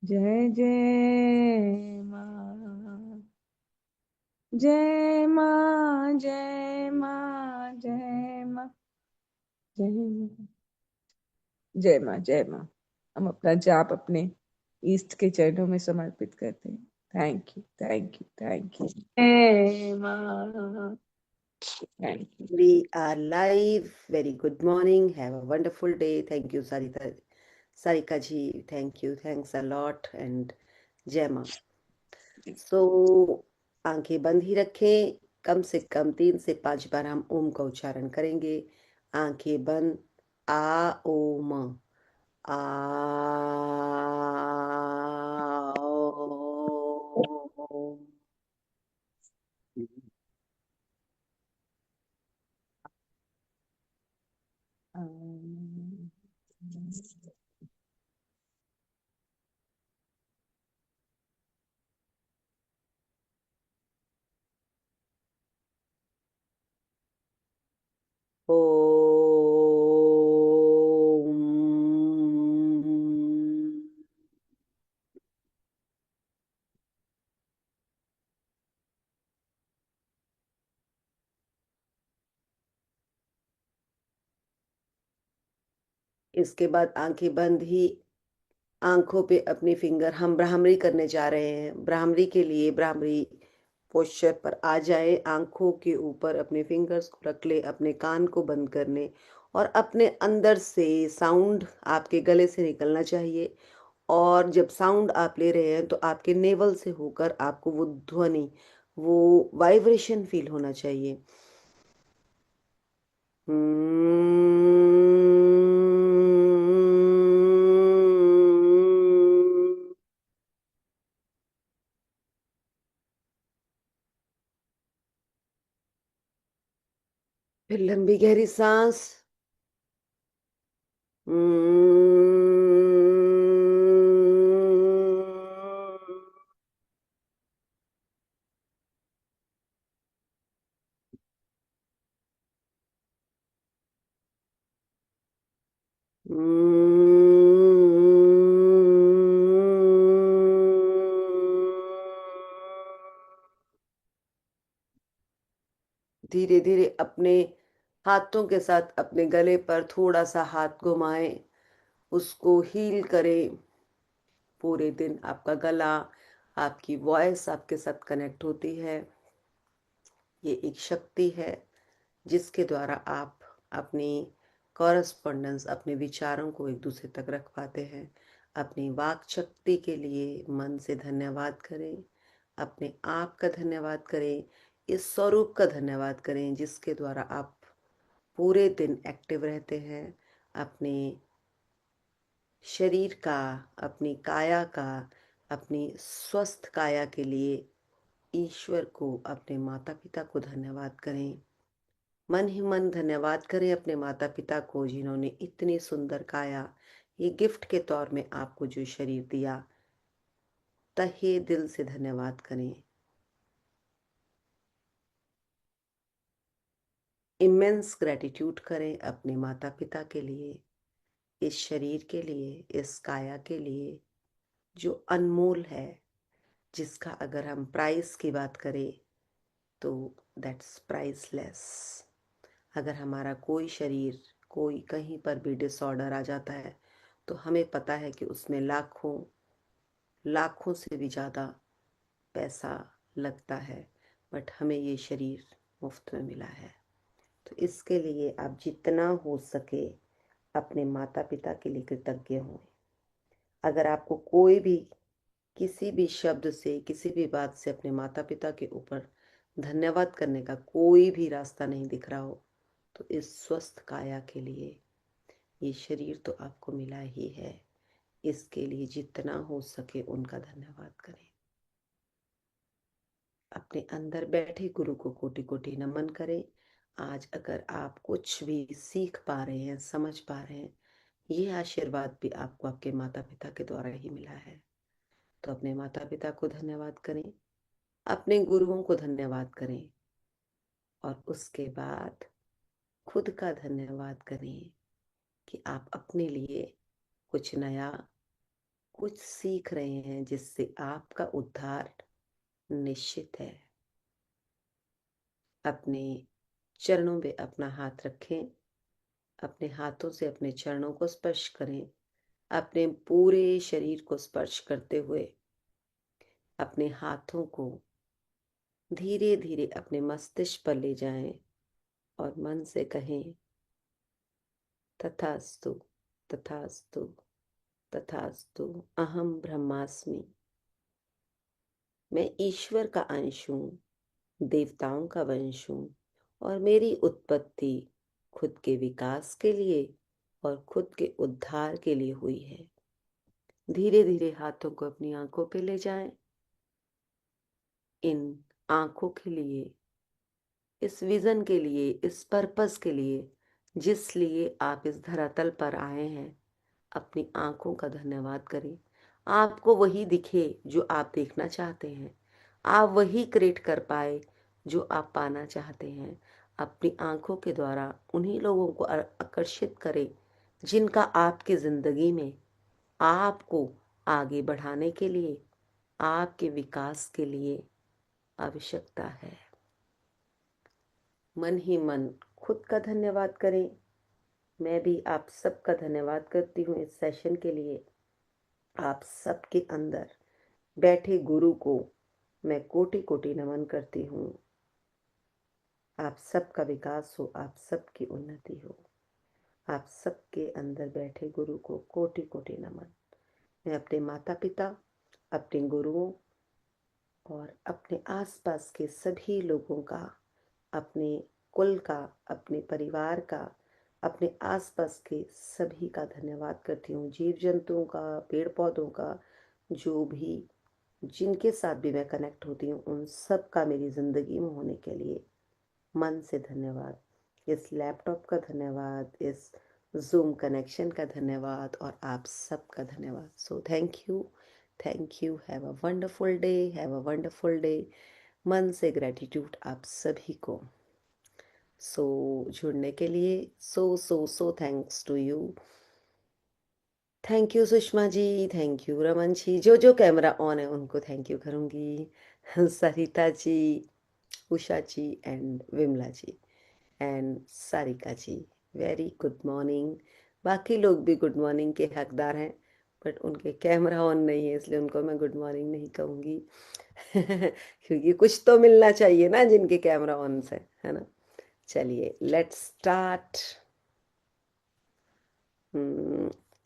जय जय माँ, जय माँ, जय माँ, जय माँ, जय माँ, जय माँ, जय माँ। हम अपना जाप अपने ईस्ट के चरणों में समर्पित करते हैं। Thank you, thank you, thank you. जय माँ, thank you. We are live. Very good morning. Have a wonderful day. Thank you, Sarika ji. Thank you. Thanks a lot. And जय माँ। So आंखें बंद ही रखें। कम से कम 3 से 5 बार हम ओम का उच्चारण करेंगे। आंखें बंद। आ ओम आ ओम। ओम। इसके बाद आंखें बंद ही आंखों पे अपनी फिंगर हम ब्राह्मरी करने जा रहे हैं। ब्राह्मरी के लिए ब्राह्मरी पोस्चर पर आ जाए। आंखों के ऊपर अपने फिंगर्स को रख ले, अपने कान को बंद करने और अपने अंदर से साउंड आपके गले से निकलना चाहिए। और जब साउंड आप ले रहे हैं तो आपके नेवल से होकर आपको वो ध्वनि, वो वाइब्रेशन फील होना चाहिए। फिर लंबी गहरी सांस। धीरे धीरे अपने हाथों के साथ अपने गले पर थोड़ा सा हाथ घुमाएं, उसको हील करें। पूरे दिन आपका गला, आपकी वॉइस आपके साथ कनेक्ट होती है। ये एक शक्ति है जिसके द्वारा आप अपनी कॉरस्पॉन्डेंस, अपने विचारों को एक दूसरे तक रख पाते हैं। अपनी वाक शक्ति के लिए मन से धन्यवाद करें, अपने आप का धन्यवाद करें, इस स्वरूप का धन्यवाद करें जिसके द्वारा आप पूरे दिन एक्टिव रहते हैं। अपने शरीर का, अपनी काया का, अपनी स्वस्थ काया के लिए ईश्वर को, अपने माता पिता को धन्यवाद करें। मन ही मन धन्यवाद करें अपने माता पिता को जिन्होंने इतनी सुंदर काया, ये गिफ्ट के तौर में आपको जो शरीर दिया। तहे दिल से धन्यवाद करें। इमेंस ग्रेटिट्यूड करें अपने माता पिता के लिए, इस शरीर के लिए, इस काया के लिए जो अनमोल है, जिसका अगर हम प्राइस की बात करें तो दैट्स प्राइसलेस। अगर हमारा कोई शरीर, कोई कहीं पर भी डिसऑर्डर आ जाता है तो हमें पता है कि उसमें लाखों लाखों से भी ज़्यादा पैसा लगता है, बट हमें ये शरीर मुफ्त में मिला है। तो इसके लिए आप जितना हो सके अपने माता पिता के लिए कृतज्ञ हों। अगर आपको कोई भी किसी भी शब्द से, किसी भी बात से अपने माता पिता के ऊपर धन्यवाद करने का कोई भी रास्ता नहीं दिख रहा हो तो इस स्वस्थ काया के लिए, ये शरीर तो आपको मिला ही है, इसके लिए जितना हो सके उनका धन्यवाद करें। अपने अंदर बैठे गुरु को कोटि कोटि नमन करें। आज अगर आप कुछ भी सीख पा रहे हैं, समझ पा रहे हैं, ये आशीर्वाद भी आपको आपके माता पिता के द्वारा ही मिला है। तो अपने माता पिता को धन्यवाद करें, अपने गुरुओं को धन्यवाद करें और उसके बाद खुद का धन्यवाद करें कि आप अपने लिए कुछ नया, कुछ सीख रहे हैं जिससे आपका उद्धार निश्चित है। अपने चरणों पे अपना हाथ रखें, अपने हाथों से अपने चरणों को स्पर्श करें, अपने पूरे शरीर को स्पर्श करते हुए अपने हाथों को धीरे धीरे अपने मस्तिष्क पर ले जाएं और मन से कहें, तथास्तु, तथास्तु, तथास्तु। अहम ब्रह्मास्मि। मैं ईश्वर का अंश हूँ, देवताओं का वंश हूँ, और मेरी उत्पत्ति खुद के विकास के लिए और खुद के उद्धार के लिए हुई है। धीरे धीरे हाथों को अपनी आंखों पे ले जाएं। इन आंखों के लिए, इस विजन के लिए, इस पर्पस के लिए जिस लिए आप इस धरातल पर आए हैं, अपनी आंखों का धन्यवाद करें। आपको वही दिखे जो आप देखना चाहते हैं, आप वही क्रिएट कर पाए जो आप पाना चाहते हैं। अपनी आंखों के द्वारा उन्हीं लोगों को आकर्षित करें जिनका आपकी जिंदगी में आपको आगे बढ़ाने के लिए, आपके विकास के लिए आवश्यकता है। मन ही मन खुद का धन्यवाद करें। मैं भी आप सबका धन्यवाद करती हूँ इस सेशन के लिए। आप सबके अंदर बैठे गुरु को मैं कोटि कोटि नमन करती हूँ। आप सबका विकास हो, आप सबकी उन्नति हो। आप सबके अंदर बैठे गुरु को कोटि कोटि नमन। मैं अपने माता पिता, अपने गुरुओं और अपने आसपास के सभी लोगों का, अपने कुल का, अपने परिवार का, अपने आसपास के सभी का धन्यवाद करती हूँ। जीव जंतुओं का, पेड़ पौधों का, जो भी जिनके साथ भी मैं कनेक्ट होती हूँ, उन सब का मेरी ज़िंदगी में होने के लिए मन से धन्यवाद। इस लैपटॉप का धन्यवाद, इस जूम कनेक्शन का धन्यवाद, और आप सबका धन्यवाद। So thank you, have a wonderful day, have a wonderful day. मन से ग्रेटिट्यूड आप सभी को। सो जुड़ने के लिए so thanks to you. Thank you Sushma ji, thank you Raman ji. जो कैमरा ऑन है उनको थैंक यू करूँगी। Sarita ji, Usha ji and Vimla ji and Sarika ji, very good morning. बाकी लोग भी गुड मॉर्निंग के हकदार हैं, बट उनके कैमरा ऑन नहीं है, इसलिए उनको मैं गुड मॉर्निंग नहीं कहूँगी। क्योंकि कुछ तो मिलना चाहिए ना जिनके कैमरा ऑन है ना। चलिए लेट्स स्टार्ट।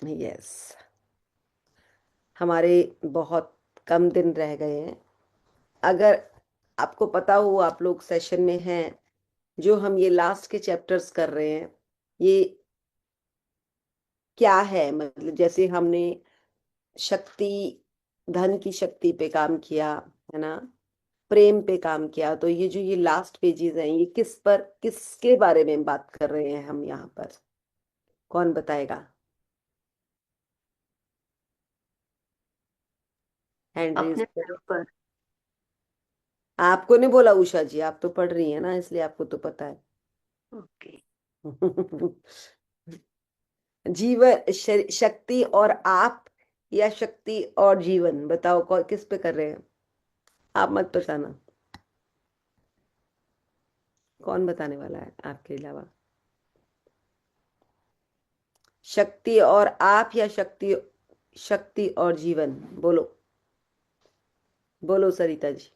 यस, हमारे बहुत कम दिन रह गए हैं। अगर आपको पता हो, आप लोग सेशन में हैं, जो हम ये लास्ट के चैप्टर्स कर रहे हैं, ये क्या है? मतलब जैसे हमने शक्ति, धन की शक्ति पे काम किया है ना, प्रेम पे काम किया, तो ये जो ये लास्ट पेजेस हैं, ये किस पर, किसके बारे में बात कर रहे हैं हम यहाँ पर? कौन बताएगा? हैंड रेज अपने करो। पर। आपको नहीं बोला उषा जी, आप तो पढ़ रही है ना, इसलिए आपको तो पता है। ओके। जीवन, शक्ति और आप, या शक्ति और जीवन? बताओ किस पे कर रहे हैं? आप मत बताना, कौन बताने वाला है आपके अलावा? शक्ति और आप या शक्ति, शक्ति और जीवन? बोलो बोलो सरिता जी।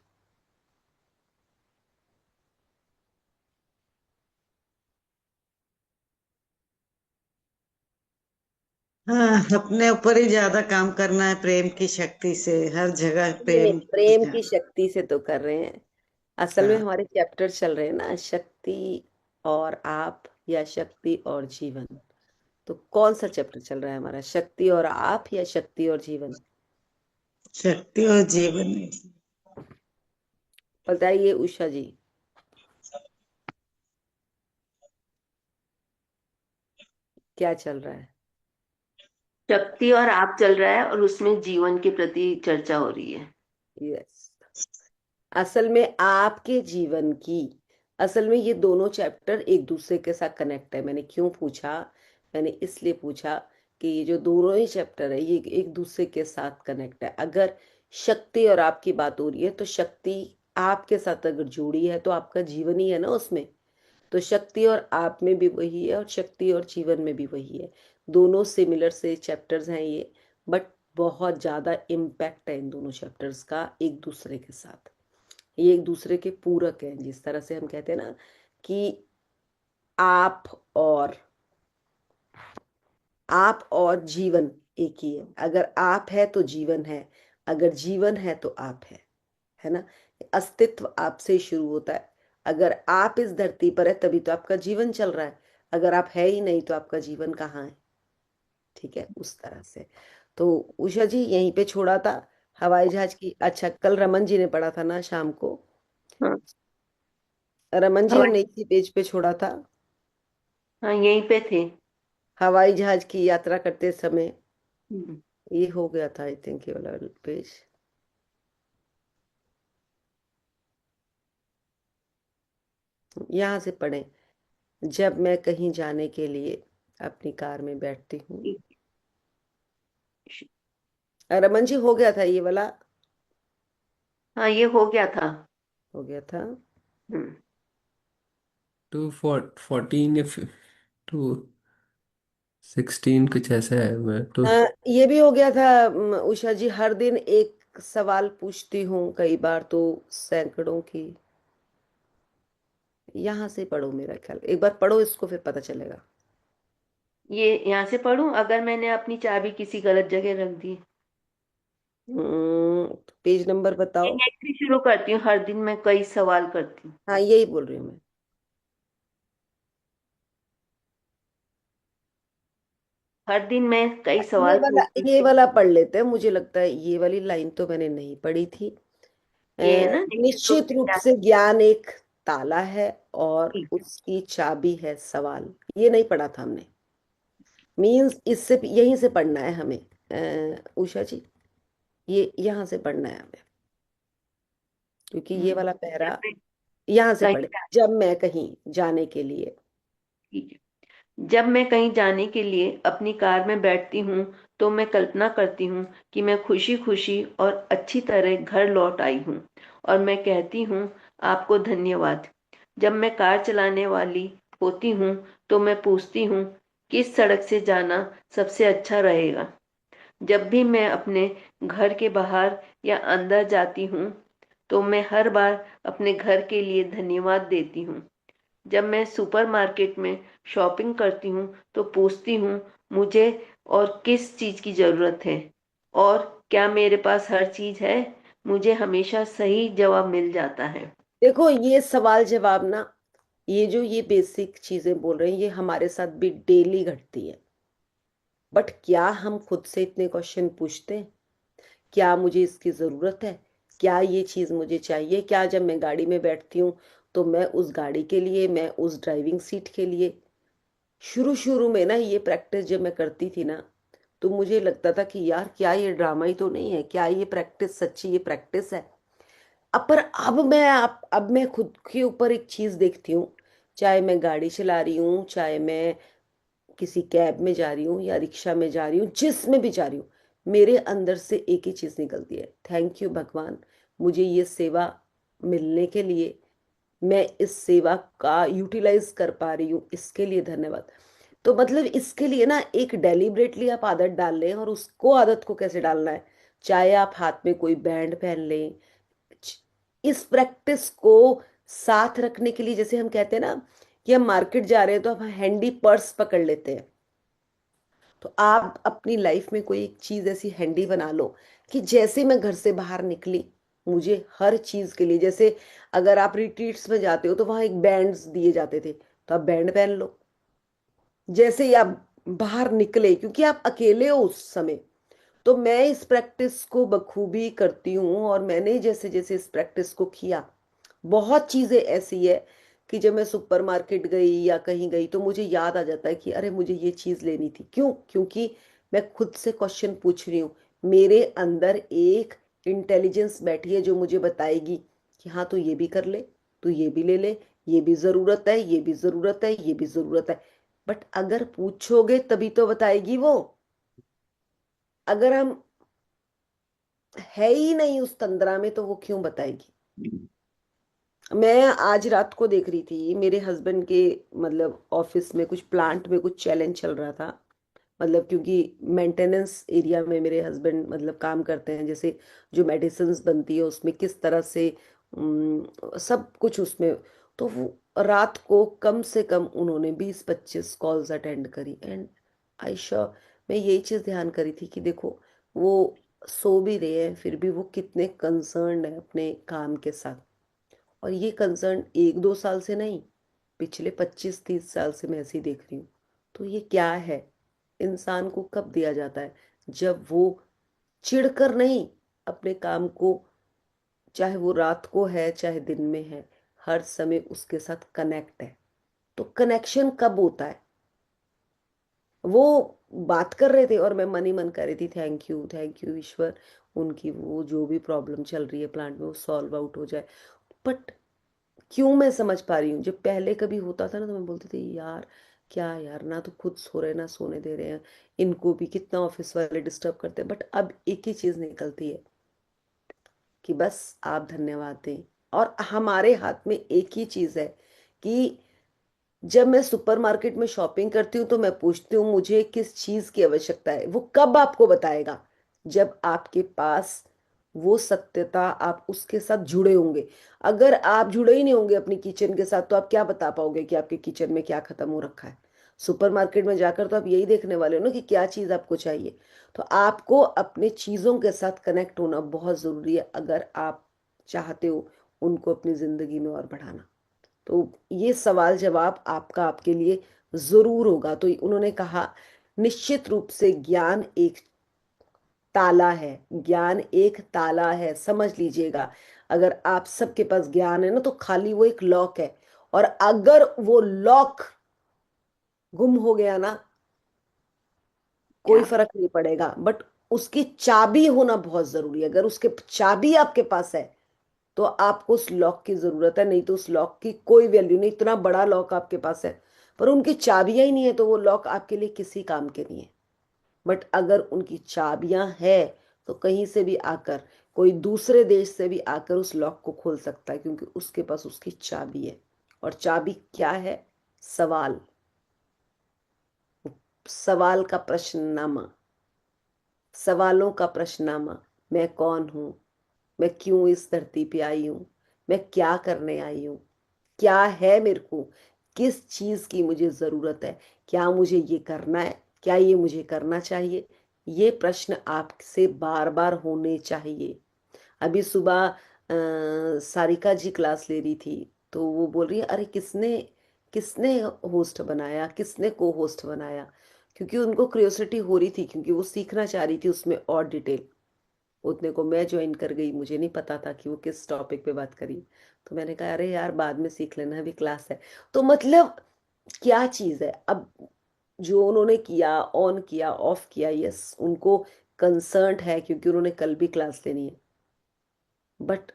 हाँ, अपने ऊपर ही ज्यादा काम करना है, प्रेम की शक्ति से हर जगह नहीं नहीं, प्रेम प्रेम दिखा। की शक्ति से तो कर रहे हैं। असल में हाँ, हमारे चैप्टर चल रहे हैं ना, शक्ति और आप या शक्ति और जीवन। तो कौन सा चैप्टर चल रहा है हमारा, शक्ति और आप या शक्ति और जीवन? शक्ति और जीवन। बताइए उषा जी, क्या चल रहा है? शक्ति और आप चल रहा है और उसमें जीवन के प्रति चर्चा हो रही है। यस, असल में आपके जीवन की, असल में ये दोनों चैप्टर एक दूसरे के साथ कनेक्ट है। मैंने क्यों पूछा? मैंने इसलिए पूछा कि ये जो दोनों ही चैप्टर है ये एक दूसरे के साथ कनेक्ट है। अगर शक्ति और आपकी बात हो रही है तो शक्ति आपके साथ अगर जुड़ी है तो आपका जीवन ही है ना उसमें। तो शक्ति और आप में भी वही है और शक्ति और जीवन में भी वही है। दोनों सिमिलर से चैप्टर्स हैं ये, बट बहुत ज्यादा इम्पैक्ट है इन दोनों चैप्टर्स का एक दूसरे के साथ। ये एक दूसरे के पूरक हैं। जिस तरह से हम कहते हैं ना कि आप और जीवन एक ही है। अगर आप है तो जीवन है, अगर जीवन है तो आप है ना। अस्तित्व आपसे ही शुरू होता है। अगर आप इस धरती पर है तभी तो आपका जीवन चल रहा है। अगर आप है ही नहीं तो आपका जीवन कहाँ है। ठीक है, उस तरह से। तो उषा जी यहीं पे छोड़ा था हवाई जहाज की। अच्छा, कल रमन जी ने पढ़ा था ना शाम को। हाँ। रमन जी हवाई हमने इसी पेज पे छोड़ा था, हाँ, यहीं पे थे। हवाई जहाज की यात्रा करते समय। हम्म। ये हो गया था आई थिंक ये वाला पेज। यहाँ से पढ़ें। जब मैं कहीं जाने के लिए अपनी कार में बैठती हूँ। रमन जी हो गया था ये वाला। हाँ, ये हो गया था। हो गया था। हम्म। 14 या 2:16 कुछ ऐसा है। मैं तो ये भी हो गया था। उषा जी हर दिन एक सवाल पूछती हूँ, कई बार तो सैकड़ों की। यहाँ से पढ़ो, मेरा ख्याल एक बार पढ़ो इसको फिर पता चलेगा। ये यहाँ से पढ़ूं, अगर मैंने अपनी चाबी किसी गलत जगह रख दी। पेज नंबर बताओ। नेक्स्ट से शुरू करती हूँ, हर दिन मैं कई सवाल करती हूँ। हाँ यही बोल रही हूँ मैं। हर दिन मैं कई ये सवाल वाला पूछती ये हूँ। वाला पढ़ लेते हैं। मुझे लगता है ये वाली लाइन तो मैंने नहीं पढ़ी थी। ये है ना, निश्चित रूप निश्चित से रूप क्या से ज्ञान एक ताला है और थी। उसकी चाबी है सवाल। ये नहीं पढ़ा था हमने। मीन्स इससे यहीं से पढ़ना है हमें। उषा जी ये यहाँ से पढ़ना है हमें, क्योंकि ये वाला जब पैरा मैं यहाँ से कहीं पढ़े। जब मैं कहीं जाने के लिए। ठीक है। जब मैं कहीं जाने के लिए अपनी कार में बैठती हूँ तो मैं कल्पना करती हूँ कि मैं खुशी खुशी और अच्छी तरह घर लौट आई हूँ, और मैं कहती हूँ आपको धन्यवाद। जब मैं कार चलाने वाली होती हूँ तो मैं पूछती हूँ किस सड़क से जाना सबसे अच्छा रहेगा। जब भी मैं अपने घर के बाहर या अंदर जाती हूँ तो मैं हर बार अपने घर के लिए धन्यवाद देती हूँ। जब मैं सुपरमार्केट में शॉपिंग करती हूँ तो पूछती हूँ मुझे और किस चीज़ की ज़रूरत है, और क्या मेरे पास हर चीज़ है। मुझे हमेशा सही जवाब मिल जाता है। देखो ये सवाल जवाब ना, ये जो ये बेसिक चीजें बोल रहे हैं ये हमारे साथ भी डेली घटती है। बट क्या हम खुद से इतने क्वेश्चन पूछते हैं? क्या मुझे इसकी जरूरत है? क्या ये चीज मुझे चाहिए? क्या जब मैं गाड़ी में बैठती हूँ तो मैं उस गाड़ी के लिए, मैं उस ड्राइविंग सीट के लिए। शुरू शुरू में ना ये प्रैक्टिस जब मैं करती थी ना तो मुझे लगता था कि यार क्या ये ड्रामा ही तो नहीं है, क्या ये प्रैक्टिस सच्ची ये प्रैक्टिस है। पर अब मैं खुद के ऊपर एक चीज देखती हूँ। चाहे मैं गाड़ी चला रही हूँ, चाहे मैं किसी कैब में जा रही हूँ या रिक्शा में जा रही हूँ, जिसमें भी जा रही हूँ, मेरे अंदर से एक ही चीज निकलती है, थैंक यू भगवान, मुझे ये सेवा मिलने के लिए, मैं इस सेवा का यूटिलाइज कर पा रही हूँ, इसके लिए धन्यवाद। तो मतलब इसके लिए ना एक डेलिबरेटली आप आदत डाल लें। और उसको आदत को कैसे डालना है? चाहे आप हाथ में कोई बैंड पहन लें। इस प्रैक्टिस को साथ रखने के लिए, जैसे हम कहते हैं ना कि हम मार्केट जा रहे हैं तो हम हैंडी पर्स पकड़ लेते हैं। तो आप अपनी लाइफ में कोई एक चीज ऐसी हैंडी बना लो कि जैसे मैं घर से बाहर निकली, मुझे हर चीज के लिए, जैसे अगर आप रिट्रीट्स में जाते हो तो वहां एक बैंड्स दिए जाते थे तो आप बैंड पहन लो। जैसे ही आप बाहर निकले, क्योंकि आप अकेले हो उस समय, तो मैं इस प्रैक्टिस को बखूबी करती हूँ। और मैंने जैसे जैसे इस प्रैक्टिस को किया, बहुत चीजें ऐसी है कि जब मैं सुपरमार्केट गई या कहीं गई तो मुझे याद आ जाता है कि अरे मुझे ये चीज लेनी थी। क्यों? क्योंकि मैं खुद से क्वेश्चन पूछ रही हूँ। मेरे अंदर एक इंटेलिजेंस बैठी है जो मुझे बताएगी कि हाँ तू ये भी कर ले, तू ये भी ले ले, ये भी जरूरत है, ये भी जरूरत है, ये भी जरूरत है। बट अगर पूछोगे तभी तो बताएगी वो। अगर हम है ही नहीं उस तंद्रा में तो वो क्यों बताएगी। मैं आज रात को देख रही थी मेरे हस्बैंड के मतलब ऑफिस में कुछ प्लांट में कुछ चैलेंज चल रहा था। मतलब क्योंकि मेंटेनेंस एरिया में मेरे हस्बैंड मतलब काम करते हैं, जैसे जो मेडिसिन्स बनती है उसमें किस तरह से सब कुछ उसमें। तो वो रात को कम से कम उन्होंने 20-25 कॉल्स अटेंड करी। एंड आई श्योर मैं यही चीज़ ध्यान करी थी कि देखो वो सो भी रहे हैं फिर भी वो कितने कंसर्न्ड है अपने काम के साथ। और ये कंसर्न 1-2 साल से नहीं, पिछले 25-30 साल से मैं ऐसे ही देख रही हूँ। तो ये क्या है, इंसान को कब दिया जाता है, जब वो चिढ़कर नहीं अपने काम को, चाहे वो रात को है चाहे दिन में है, हर समय उसके साथ कनेक्ट है। तो कनेक्शन कब होता है। वो बात कर रहे थे और मैं मन ही मन कर रही थी थैंक यू ईश्वर, उनकी वो जो भी प्रॉब्लम चल रही है प्लांट में वो सॉल्व आउट हो जाए। बट क्यों मैं समझ पा रही हूँ, जब पहले कभी होता था ना तो मैं बोलती थी यार क्या यार, ना तो खुद सो रहे ना सोने दे रहे हैं, इनको भी कितना ऑफिस वाले डिस्टर्ब करते हैं। बट अब एक ही चीज निकलती है कि बस आप धन्यवाद दें। और हमारे हाथ में एक ही चीज है कि जब मैं सुपरमार्केट में शॉपिंग करती हूँ तो मैं पूछती हूँ मुझे किस चीज की आवश्यकता है, वो कब आपको बताएगा, जब आपके पास वो सत्यता, आप उसके साथ जुड़े होंगे। अगर आप जुड़े ही नहीं होंगे अपनी किचन के साथ तो आप क्या बता पाओगे कि आपके किचन में क्या खत्म हो रखा है। सुपरमार्केट में जाकर तो आप यही देखने वाले हो ना कि क्या चीज आपको चाहिए। तो आपको अपने चीजों के साथ कनेक्ट होना बहुत जरूरी है अगर आप चाहते हो उनको अपनी जिंदगी में और बढ़ाना। तो ये सवाल जवाब आपका आपके लिए जरूर होगा। तो उन्होंने कहा निश्चित रूप से ज्ञान एक ताला है, ज्ञान एक ताला है, समझ लीजिएगा। अगर आप सबके पास ज्ञान है ना तो खाली वो एक लॉक है। और अगर वो लॉक गुम हो गया ना कोई क्या? फर्क नहीं पड़ेगा, बट उसकी चाबी होना बहुत जरूरी है। अगर उसके चाबी आपके पास है तो आपको उस लॉक की जरूरत है, नहीं तो उस लॉक की कोई वैल्यू नहीं। इतना बड़ा लॉक आपके पास है पर उनकी चाबियां ही नहीं है तो वो लॉक आपके लिए किसी काम के नहीं है। बट अगर उनकी चाबियां है तो कहीं से भी आकर, कोई दूसरे देश से भी आकर उस लॉक को खोल सकता है क्योंकि उसके पास उसकी चाबी है। और चाबी क्या है, सवाल, सवाल का प्रश्ननामा, सवालों का प्रश्ननामा। मैं कौन हूं, मैं क्यों इस धरती पे आई हूं, मैं क्या करने आई हूं, क्या है मेरे को, किस चीज की मुझे जरूरत है, क्या मुझे ये करना है, क्या ये मुझे करना चाहिए। ये प्रश्न आपसे बार बार होने चाहिए। अभी सुबह सारिका जी क्लास ले रही थी तो वो बोल रही है अरे किसने किसने होस्ट बनाया, किसने को होस्ट बनाया। क्योंकि उनको क्यूरियोसिटी हो रही थी, क्योंकि वो सीखना चाह रही थी उसमें और डिटेल। उतने को मैं ज्वाइन कर गई, मुझे नहीं पता था कि वो किस टॉपिक पे बात करी। तो मैंने कहा अरे यार बाद में सीख लेना, अभी क्लास है। तो मतलब क्या चीज है अब, जो उन्होंने किया, ऑन किया ऑफ किया, यस उनको कंसर्न है क्योंकि उन्होंने कल भी क्लास लेनी है। बट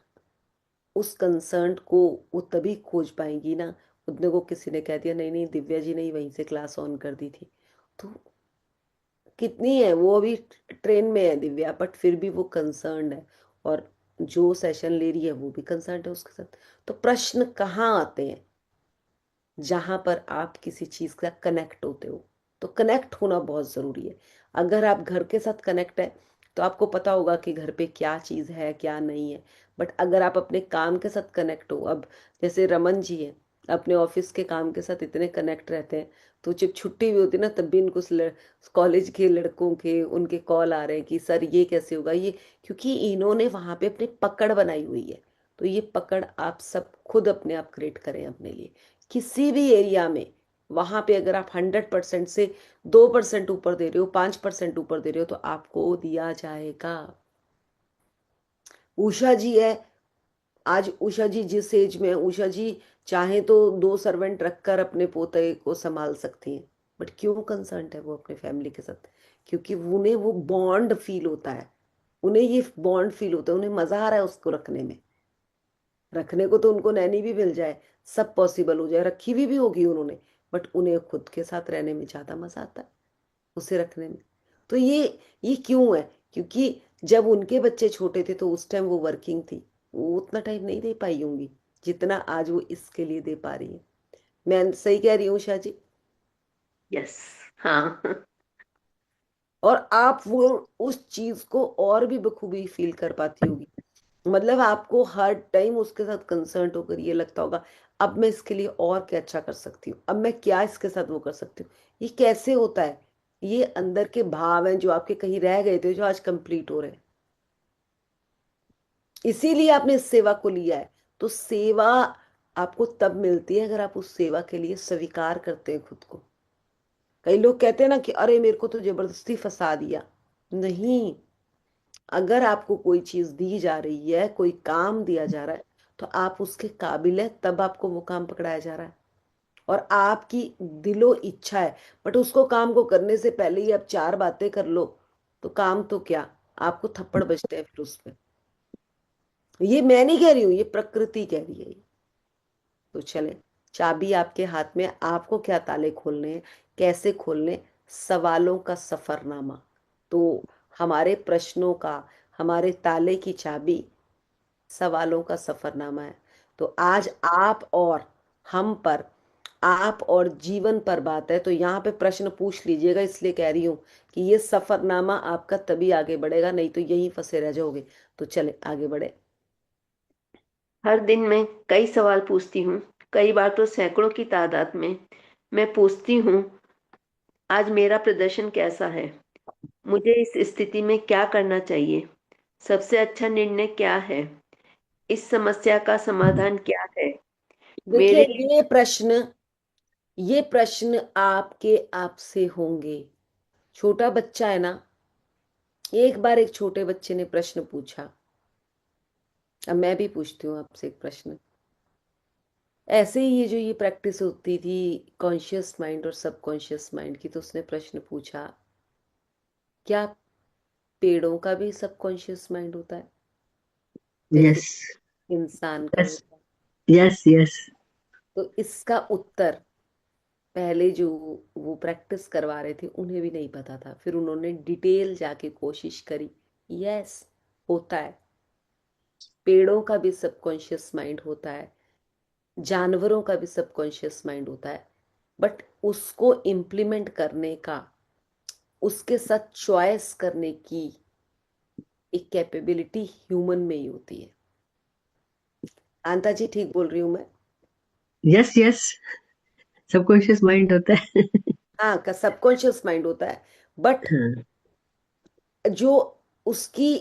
उस कंसर्न को वो तभी खोज पाएंगी ना, उतने को किसी ने कह दिया नहीं नहीं दिव्या जी ने ही वहीं से क्लास ऑन कर दी थी। तो कितनी है वो अभी ट्रेन में है दिव्या, बट फिर भी वो कंसर्न है। और जो सेशन ले रही है वो भी कंसर्न है उसके साथ। तो प्रश्न कहाँ आते हैं, जहां पर आप किसी चीज का कनेक्ट होते हो। तो कनेक्ट होना बहुत जरूरी है। अगर आप घर के साथ कनेक्ट है तो आपको पता होगा कि घर पे क्या चीज है क्या नहीं है। बट अगर आप अपने काम के साथ कनेक्ट हो, अब जैसे रमन जी है अपने ऑफिस के काम के साथ इतने कनेक्ट रहते हैं, तो जब छुट्टी भी होती है ना तब भी इनको कॉलेज के लड़कों के उनके कॉल आ रहे हैं कि सर ये कैसे होगा ये, क्योंकि इन्होंने वहां पे अपनी पकड़ बनाई हुई है। तो ये पकड़ आप सब खुद अपने आप क्रिएट करें अपने लिए। किसी भी एरिया में वहां पे अगर आप 100% से 2% ऊपर दे रहे हो, 5% ऊपर दे रहे हो तो आपको दिया जाएगा। उषा जी है, आज उषा जी जिस एज में है, उषा जी चाहे तो 2 सर्वेंट रखकर अपने पोते को संभाल सकती हैं। बट क्यों कंसर्न है वो अपने फैमिली के साथ, क्योंकि उन्हें वो बॉन्ड फील होता है। उन्हें ये बॉन्ड फील होता है, उन्हें मजा आ रहा है उसको रखने में। रखने को तो उनको नैनी भी मिल जाए, सब पॉसिबल हो जाए, रखी हुई भी होगी उन्होंने, बट उन्हें खुद के साथ रहने में ज्यादा मजा आता है उसे रखने में। तो ये क्यों है? क्योंकि जब उनके बच्चे छोटे थे तो उस टाइम वो वर्किंग थी, वो उतना टाइम नहीं दे पाई होंगी जितना आज वो इसके लिए दे पा रही है। मैं सही कह रही हूँ उषा जी? यस। हाँ। और आप वो उस चीज को और भी बखूबी फील कर पाती होगी। मतलब आपको हर टाइम उसके साथ कंसर्न होकर ये लगता होगा, अब मैं इसके लिए और क्या अच्छा कर सकती हूँ, अब मैं क्या इसके साथ वो कर सकती हूँ। ये कैसे होता है? ये अंदर के भाव हैं जो आपके कहीं रह गए थे, जो आज कंप्लीट हो रहे हैं। इसीलिए आपने इस सेवा को लिया है। तो सेवा आपको तब मिलती है अगर आप उस सेवा के लिए स्वीकार करते हैं खुद को। कई लोग कहते हैं ना कि अरे मेरे को तो जबरदस्ती फंसा दिया। नहीं, अगर आपको कोई चीज दी जा रही है, कोई काम दिया जा रहा है, तो आप उसके काबिल है, तब आपको वो काम पकड़ाया जा रहा है। और आपकी दिलो इच्छा है, बट उसको काम को करने से पहले ही आप चार बातें कर लो, तो काम तो क्या, आपको थप्पड़ बजते हैं फिर उस पे। ये मैं नहीं कह रही हूं, ये प्रकृति कह रही है। तो चले, चाबी आपके हाथ में, आपको क्या ताले खोलने हैं, कैसे खोलने, सवालों का सफरनामा। तो हमारे प्रश्नों का, हमारे ताले की चाबी सवालों का सफरनामा है। तो आज आप और हम पर, आप और जीवन पर बात है, तो यहाँ पे प्रश्न पूछ लीजिएगा। इसलिए कह रही हूँ कि ये सफरनामा आपका तभी आगे बढ़ेगा, नहीं तो यहीं फंसे रह जाओगे। तो चले आगे बढ़े। हर दिन मैं कई सवाल पूछती हूँ, कई बार तो सैकड़ों की तादाद में। मैं पूछती हूँ, आज मेरा प्रदर्शन कैसा है? मुझे इस स्थिति में क्या करना चाहिए? सबसे अच्छा निर्णय क्या है? इस समस्या का समाधान क्या है? देखिए, मेरे लिए ये प्रश्न आपके आप से होंगे। छोटा बच्चा है ना, एक बार एक छोटे बच्चे ने प्रश्न पूछा। अब मैं भी पूछती हूँ आपसे एक प्रश्न। ऐसे ही ये प्रैक्टिस होती थी कॉन्शियस माइंड और सबकॉन्शियस माइंड की, तो उसने प्रश्न पूछा, क्या पेड़ों का भी सबकॉन्शियस माइंड होता है जैसे यस। इंसान का यस। होता है? यस। यस। तो इसका उत्तर पहले जो वो प्रैक्टिस करवा रहे थे उन्हें भी नहीं पता था, फिर उन्होंने डिटेल जाके कोशिश करी। यस, होता है। पेड़ों का भी सबकॉन्शियस माइंड होता है, जानवरों का भी सबकॉन्शियस माइंड होता है, बट उसको इम्प्लीमेंट करने का, उसके साथ चॉइस करने की एक कैपेबिलिटी ह्यूमन में ही होती है। आंता जी, ठीक बोल रही हूं मैं? यस। यस। सबकॉन्शियस माइंड होता है। हाँ, का सबकॉन्शियस माइंड होता है, बट हाँ। जो उसकी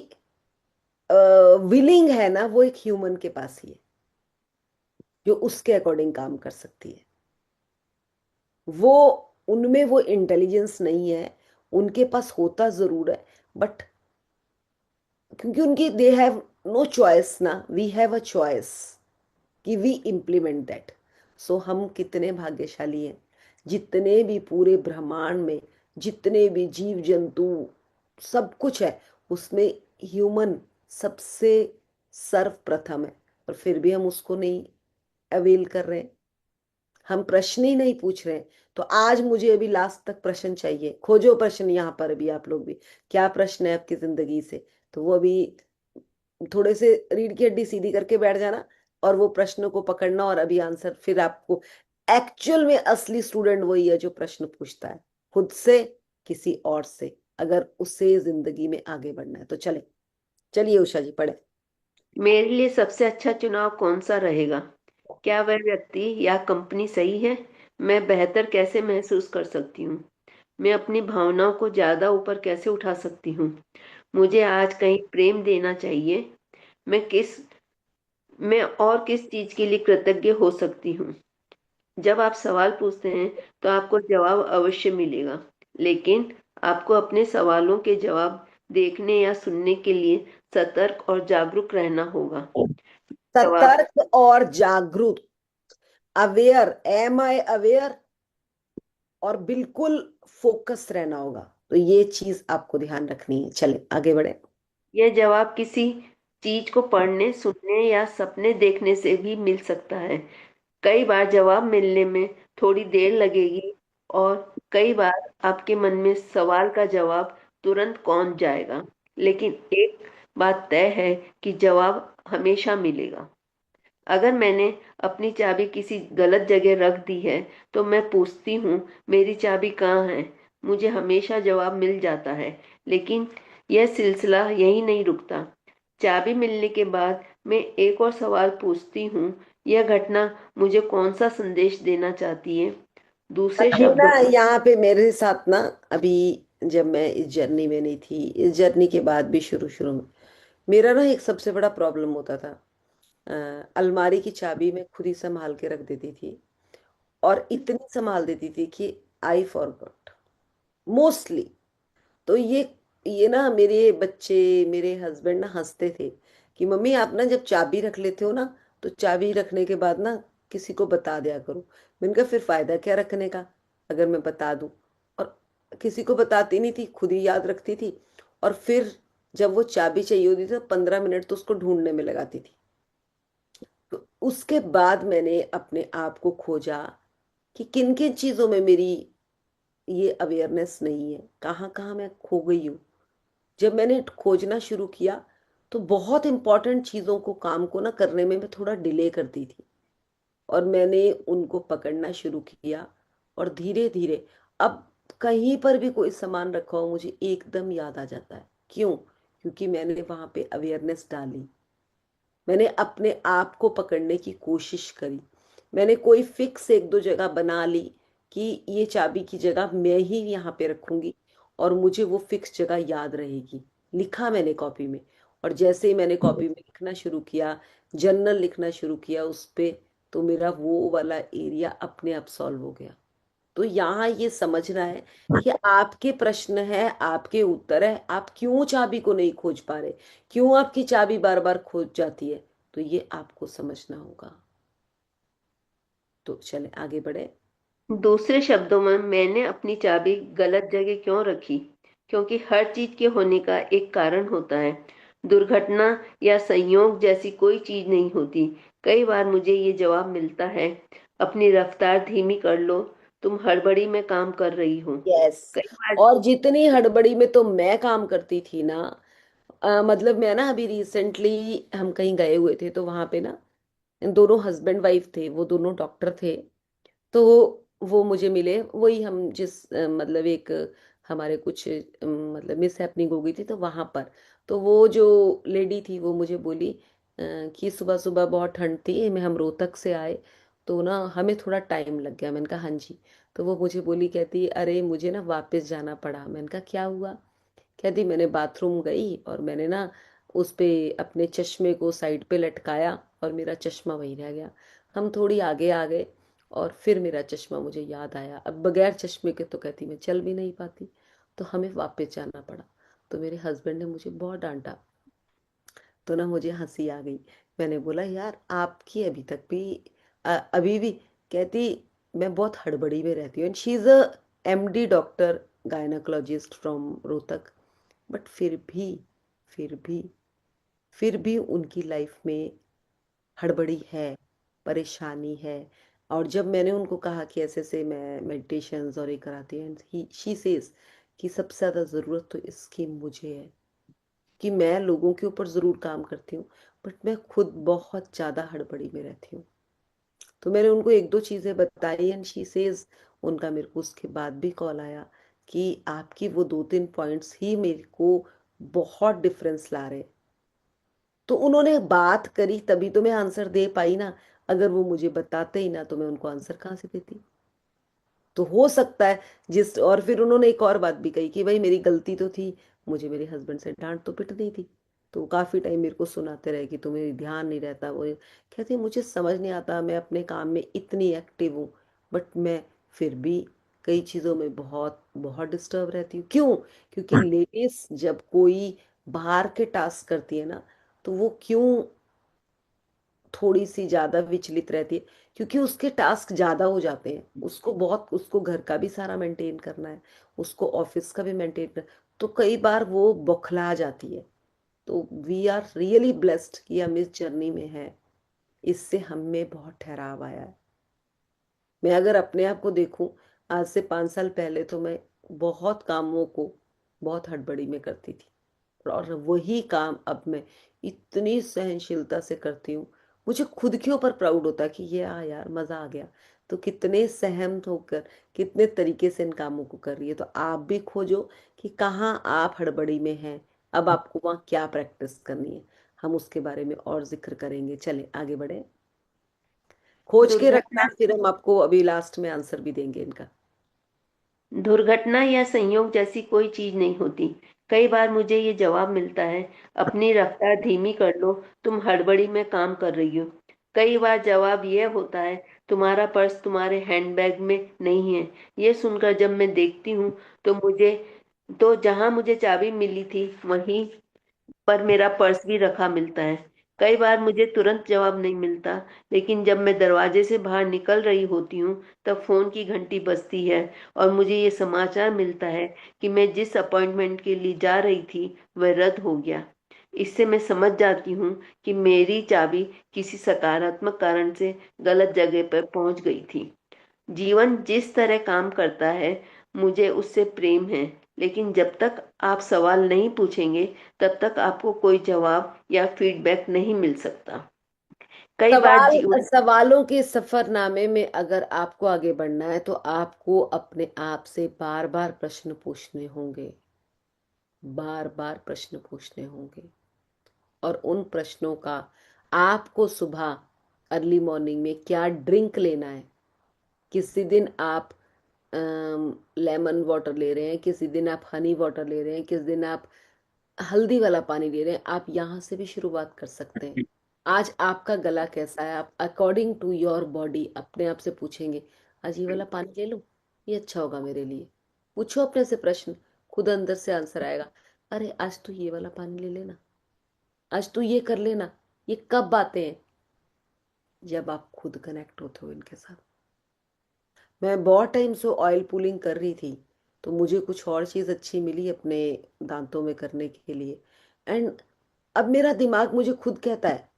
विलिंग है ना, वो एक ह्यूमन के पास ही है, जो उसके अकॉर्डिंग काम कर सकती है। वो, उनमें वो इंटेलिजेंस नहीं है, उनके पास होता जरूर है, बट क्योंकि उनकी दे हैव नो चॉइस ना, वी हैव अ चॉइस कि वी इम्प्लीमेंट दैट। सो हम कितने भाग्यशाली हैं। जितने भी पूरे ब्रह्मांड में जितने भी जीव जंतु, सब कुछ है, उसमें ह्यूमन सबसे सर्वप्रथम है, और फिर भी हम उसको नहीं अवेल कर रहे हैं। हम प्रश्न ही नहीं पूछ रहे हैं। तो आज मुझे अभी लास्ट तक प्रश्न चाहिए, खोजो प्रश्न यहाँ पर अभी आप लोग भी, क्या प्रश्न है आपकी जिंदगी से। तो वो अभी थोड़े से रीढ़ की हड्डी सीधी करके बैठ जाना, और वो प्रश्नों को पकड़ना, और अभी आंसर फिर आपको। एक्चुअल में असली स्टूडेंट वही है जो प्रश्न पूछता है, खुद से, किसी और से, अगर उसे जिंदगी में आगे बढ़ना है तो। चले, चलिए उषा जी पढ़े। मेरे लिए सबसे अच्छा चुनाव कौन सा रहेगा? क्या वह व्यक्ति या कंपनी सही है? मैं बेहतर कैसे महसूस कर सकती हूँ? मैं अपनी भावनाओं को ज्यादा ऊपर कैसे उठा सकती हूँ? मुझे आज कहीं प्रेम देना चाहिए। मैं किस मैं और किस चीज के लिए कृतज्ञ हो सकती हूँ? जब आप सवाल पूछते हैं तो आपको जवाब अवश्य मिलेगा, लेकिन आपको अपने सवालों के जवाब देखने या सुनने के लिए सतर्क और जागरूक रहना होगा। जवाब सतर्क और जागरूक, अवेयर, एम आई अवेयर, और बिल्कुल फोकस रहना होगा। तो ये चीज आपको ध्यान रखनी है। चले आगे बढ़े। यह जवाब किसी चीज को पढ़ने, सुनने या सपने देखने से भी मिल सकता है। कई बार जवाब मिलने में थोड़ी देर लगेगी, और कई बार आपके मन में सवाल का जवाब तुरंत कौन जाएगा, लेकिन एक बात तय है कि जवाब हमेशा मिलेगा। अगर मैंने अपनी चाबी किसी गलत जगह रख दी है तो मैं पूछती हूँ, मेरी चाबी कहाँ है? मुझे हमेशा जवाब मिल जाता है, लेकिन यह सिलसिला यही नहीं रुकता। चाबी मिलने के बाद मैं एक और सवाल पूछती हूँ, यह घटना मुझे कौन सा संदेश देना चाहती है? दूसरे ये ना शब्दों में, यहाँ पे मेरे साथ ना, अभी जब मैं इस जर्नी में नहीं थी, इस जर्नी के बाद भी शुरू शुरू में मेरा ना एक सबसे बड़ा प्रॉब्लम होता था। अलमारी की चाबी मैं खुद ही संभाल के रख देती थी, और इतनी संभाल देती थी कि आई फॉरगॉट मोस्टली। तो ये ना मेरे बच्चे, मेरे हस्बैंड ना हंसते थे कि मम्मी आप ना जब चाबी रख लेते हो ना, तो चाबी रखने के बाद ना किसी को बता दिया करो। मैंने कहा फिर फायदा क्या रखने का, अगर मैं बता दूं। और किसी को बताती नहीं थी, खुद ही याद रखती थी। और फिर जब वो चाबी चाहिए होती थी तो 15 मिनट तो उसको ढूंढने में लगाती थी। तो उसके बाद मैंने अपने आप को खोजा कि किन किन चीजों में मेरी ये अवेयरनेस नहीं है, कहाँ कहाँ मैं खो गई हूँ। जब मैंने खोजना शुरू किया तो बहुत इंपॉर्टेंट चीजों को, काम को ना करने में मैं थोड़ा डिले करती थी, और मैंने उनको पकड़ना शुरू किया। और धीरे धीरे अब कहीं पर भी कोई सामान रखा हो मुझे एकदम याद आ जाता है। क्यों? क्योंकि मैंने वहां पे अवेयरनेस डाली, मैंने अपने आप को पकड़ने की कोशिश करी। मैंने कोई फिक्स एक दो जगह बना ली कि ये चाबी की जगह मैं ही यहाँ पे रखूंगी, और मुझे वो फिक्स जगह याद रहेगी। लिखा मैंने कॉपी में, और जैसे ही मैंने कॉपी में लिखना शुरू किया, जर्नल लिखना शुरू किया उस पे, तो मेरा वो वाला एरिया अपने आप सॉल्व हो गया। तो यहाँ ये समझना है कि आपके प्रश्न है, आपके उत्तर है, आप क्यों चाबी को नहीं खोज पा रहे, क्यों आपकी चाबी बार बार खोज जाती है, तो ये आपको समझना होगा। तो चले आगे बढ़े। दूसरे शब्दों में, मैंने अपनी चाबी गलत जगह क्यों रखी? क्योंकि हर चीज के होने का एक कारण होता है। दुर्घटना या संयोग जैसी कोई चीज नहीं होती। कई बार मुझे ये जवाब मिलता है, अपनी रफ्तार धीमी कर लो, तुम हड़बड़ी में काम कर रही हो। यस। कई बार और जितनी हड़बड़ी में तो मैं काम करती थी ना, मतलब मैं ना अभी रिसेंटली हम कहीं गए हुए थे, तो वहां पे ना दोनों हस्बैंड वाइफ थे, वो दोनों डॉक्टर थे। तो वो मुझे मिले, वही हम जिस मतलब एक हमारे कुछ मतलब मिस हैपनिंग हो गई थी तो वहां पर। तो वो जो लेडी थी वो मुझे बोली कि सुबह सुबह बहुत ठंड थी, मैं हम रोहतक से आए, तो ना हमें थोड़ा टाइम लग गया। मैंने कहा हाँ जी। तो वो मुझे बोली, कहती अरे मुझे ना वापस जाना पड़ा। मैंने कहा क्या हुआ? कहती मैंने बाथरूम गई और मैंने ना उस पे अपने चश्मे को साइड पे लटकाया, और मेरा चश्मा वहीं रह गया। हम थोड़ी आगे आ गए, और फिर मेरा चश्मा मुझे याद आया। अब बगैर चश्मे के तो कहती मैं चल भी नहीं पाती, तो हमें वापस जाना पड़ा। तो मेरे हस्बैंड ने मुझे बहुत डांटा, तो ना मुझे हंसी आ गई। मैंने बोला यार आपकी अभी तक भी अभी भी। कहती मैं बहुत हड़बड़ी में रहती हूँ, and she is a MD doctor, gynaecologist from Rohtak. But फिर भी फिर भी उनकी लाइफ में हड़बड़ी है, परेशानी है। और जब मैंने उनको कहा कि ऐसे से मैं मेडिटेशंस और ये कराती हूँ, ही शी सेज कि सबसे ज़्यादा ज़रूरत तो इसकी मुझे है, कि मैं लोगों के ऊपर ज़रूर काम करती हूँ, बट मैं खुद बहुत ज़्यादा हड़बड़ी में रहती हूँ। तो मैंने उनको एक दो चीज़ें बताई, एंड शी सेज उनका मेरे को उसके बाद भी कॉल आया कि आपकी वो दो तीन पॉइंट्स ही मेरे को बहुत डिफरेंस ला रहे। तो उन्होंने बात करी तभी तो मैं आंसर दे पाई ना। अगर वो मुझे बताते ही ना तो मैं उनको आंसर कहाँ से देती? तो हो सकता है जिस, और फिर उन्होंने एक और बात भी कही कि भाई मेरी गलती तो थी, मुझे मेरे हस्बैंड से डांट तो पिट नहीं थी। तो काफी टाइम मेरे को सुनाते रहे कि तुम्हें ध्यान नहीं रहता वो कहती मुझे समझ नहीं आता, मैं अपने काम में इतनी एक्टिव हूँ, बट मैं फिर भी कई चीजों में बहुत बहुत डिस्टर्ब रहती हूँ। क्यों? क्योंकि लेडीज जब कोई बाहर के टास्क करती है ना, तो वो क्यों थोड़ी सी ज्यादा विचलित रहती है? क्योंकि उसके टास्क ज्यादा हो जाते हैं, उसको बहुत, उसको घर का भी सारा मेंटेन करना है, उसको ऑफिस का भी मेंटेन करना। तो कई बार वो बौखला जाती है। तो वी आर रियली ब्लेस्ड कि हम इस जर्नी में हैं, इससे हमें बहुत ठहराव आया है। मैं अगर अपने आप को देखूं, आज से 5 साल पहले तो मैं बहुत कामों को बहुत हड़बड़ी में करती थी, और वही काम अब मैं इतनी सहनशीलता से करती हूँ। मुझे खुद के ऊपर प्राउड होता है कि ये यार मजा आ गया। तो कितने सहमत होकर कितने तरीके से इन कामों को कर रही है। तो आप भी खोजो कि कहाँ आप हड़बड़ी में हैं, अब आपको वहाँ क्या प्रैक्टिस करनी है। हम उसके बारे में और जिक्र करेंगे। चले आगे बढ़े, खोज के रखना, दुर्घटना फिर हम आपको अभी लास्ट में आंसर भी देंगे इनका। दुर्घटना या संयोग जैसी कोई चीज नहीं होती। कई बार मुझे ये जवाब मिलता है, अपनी रफ्तार धीमी कर लो, तुम हड़बड़ी में काम कर रही हो। कई बार जवाब यह होता है, तुम्हारा पर्स तुम्हारे हैंडबैग में नहीं है। ये सुनकर जब मैं देखती हूँ तो जहां मुझे चाबी मिली थी वहीं पर मेरा पर्स भी रखा मिलता है। कई बार मुझे तुरंत जवाब नहीं मिलता, लेकिन जब मैं दरवाजे से बाहर निकल रही होती हूँ तब फोन की घंटी बजती है और मुझे ये समाचार मिलता है कि मैं जिस अपॉइंटमेंट के लिए जा रही थी वह रद्द हो गया। इससे मैं समझ जाती हूँ कि मेरी चाबी किसी सकारात्मक कारण से गलत जगह पर पहुंच गई थी। जीवन जिस तरह काम करता है मुझे उससे प्रेम है, लेकिन जब तक आप सवाल नहीं पूछेंगे तब तक आपको कोई जवाब या फीडबैक नहीं मिल सकता। कई बार सवाल जीवन सवालों के सफरनामे में अगर आपको आगे बढ़ना है तो आपको अपने आप से बार बार प्रश्न पूछने होंगे, बार बार प्रश्न पूछने होंगे। और उन प्रश्नों का आपको सुबह अर्ली मॉर्निंग में क्या ड्रिंक लेना है। किसी दिन आप लेमन वाटर ले रहे हैं, किसी दिन आप हनी वाटर ले रहे हैं, किसी दिन आप हल्दी वाला पानी ले रहे हैं। आप यहाँ से भी शुरुआत कर सकते हैं। आज आपका गला कैसा है, आप अकॉर्डिंग टू योर बॉडी अपने आप से पूछेंगे, आज ये वाला पानी ले लूं, ये अच्छा होगा मेरे लिए। पूछो अपने से प्रश्न, खुद अंदर से आंसर आएगा। अरे आज तो ये वाला पानी ले लेना, आज तू ये कर लेना। ये कब बातें हैं? जब आप खुद कनेक्ट होते हो इनके साथ। मैं बहुत टाइम से ऑयल पुलिंग कर रही थी, तो मुझे कुछ और चीज़ अच्छी मिली अपने दांतों में करने के लिए। एंड अब मेरा दिमाग मुझे खुद कहता है,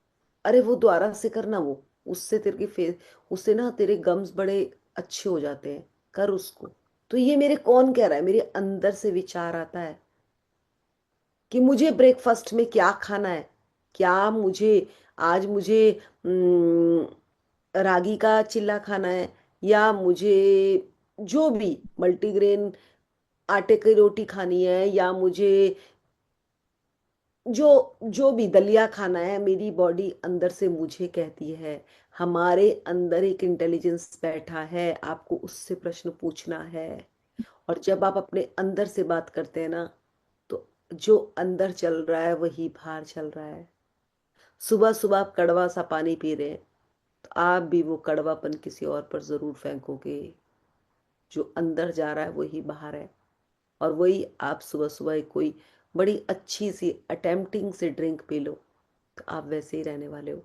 अरे वो दोबारा से करना, वो उससे तेरे की फेस, उससे ना तेरे गम्स बड़े अच्छे हो जाते हैं, कर उसको। तो ये मेरे कौन कह रहा है? मेरे अंदर से विचार आता है कि मुझे ब्रेकफास्ट में क्या खाना है। क्या मुझे आज मुझे रागी का चिल्ला खाना है, या मुझे जो भी मल्टीग्रेन आटे की रोटी खानी है, या मुझे जो जो भी दलिया खाना है। मेरी बॉडी अंदर से मुझे कहती है। हमारे अंदर एक इंटेलिजेंस बैठा है, आपको उससे प्रश्न पूछना है। और जब आप अपने अंदर से बात करते हैं ना, तो जो अंदर चल रहा है वही बाहर चल रहा है। सुबह सुबह आप कड़वा सा पानी पी रहे हैं, तो आप भी वो कड़वापन किसी और पर जरूर फेंकोगे। जो अंदर जा रहा है वही बाहर है। और वही आप सुबह सुबह कोई बड़ी अच्छी सी अटेम्प्टिंग से ड्रिंक पी लो, तो आप वैसे ही रहने वाले हो।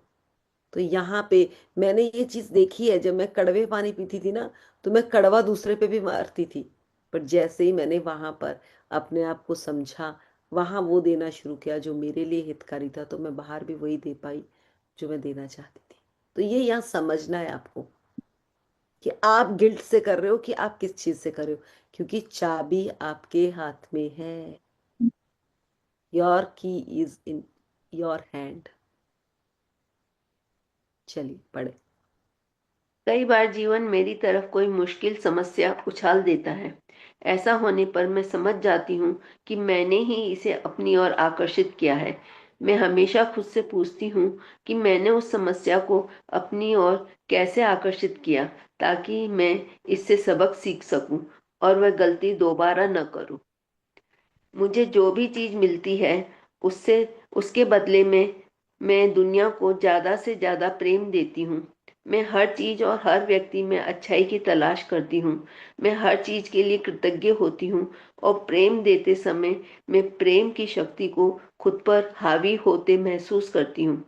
तो यहाँ पे मैंने ये चीज देखी है, जब मैं कड़वे पानी पीती थी ना, तो मैं कड़वा दूसरे पे भी मारती थी। पर जैसे ही मैंने वहां पर अपने आप को समझा, वहां वो देना शुरू किया जो मेरे लिए हितकारी था, तो मैं बाहर भी वही दे पाई जो मैं देना चाहती थी। तो ये यहाँ समझना है आपको कि आप गिल्ट से कर रहे हो कि आप किस चीज से कर रहे हो, क्योंकि चाबी आपके हाथ में है। योर की इज इन योर हैंड। चलिए पढ़े। कई बार जीवन मेरी तरफ कोई मुश्किल समस्या उछाल देता है। ऐसा होने पर मैं समझ जाती हूँ कि मैंने ही इसे अपनी ओर आकर्षित किया है। मैं हमेशा खुद से पूछती हूँ कि मैंने उस समस्या को अपनी ओर कैसे आकर्षित किया, ताकि मैं इससे सबक सीख सकूं और वह गलती दोबारा न करूं। मुझे जो भी चीज मिलती है उससे उसके बदले में मैं दुनिया को ज्यादा से ज्यादा प्रेम देती हूँ। मैं हर चीज और हर व्यक्ति में अच्छाई की तलाश करती हूँ। मैं हर चीज के लिए कृतज्ञ होती हूँ और प्रेम देते समय मैं प्रेम की शक्ति को खुद पर हावी होते महसूस करती हूँ।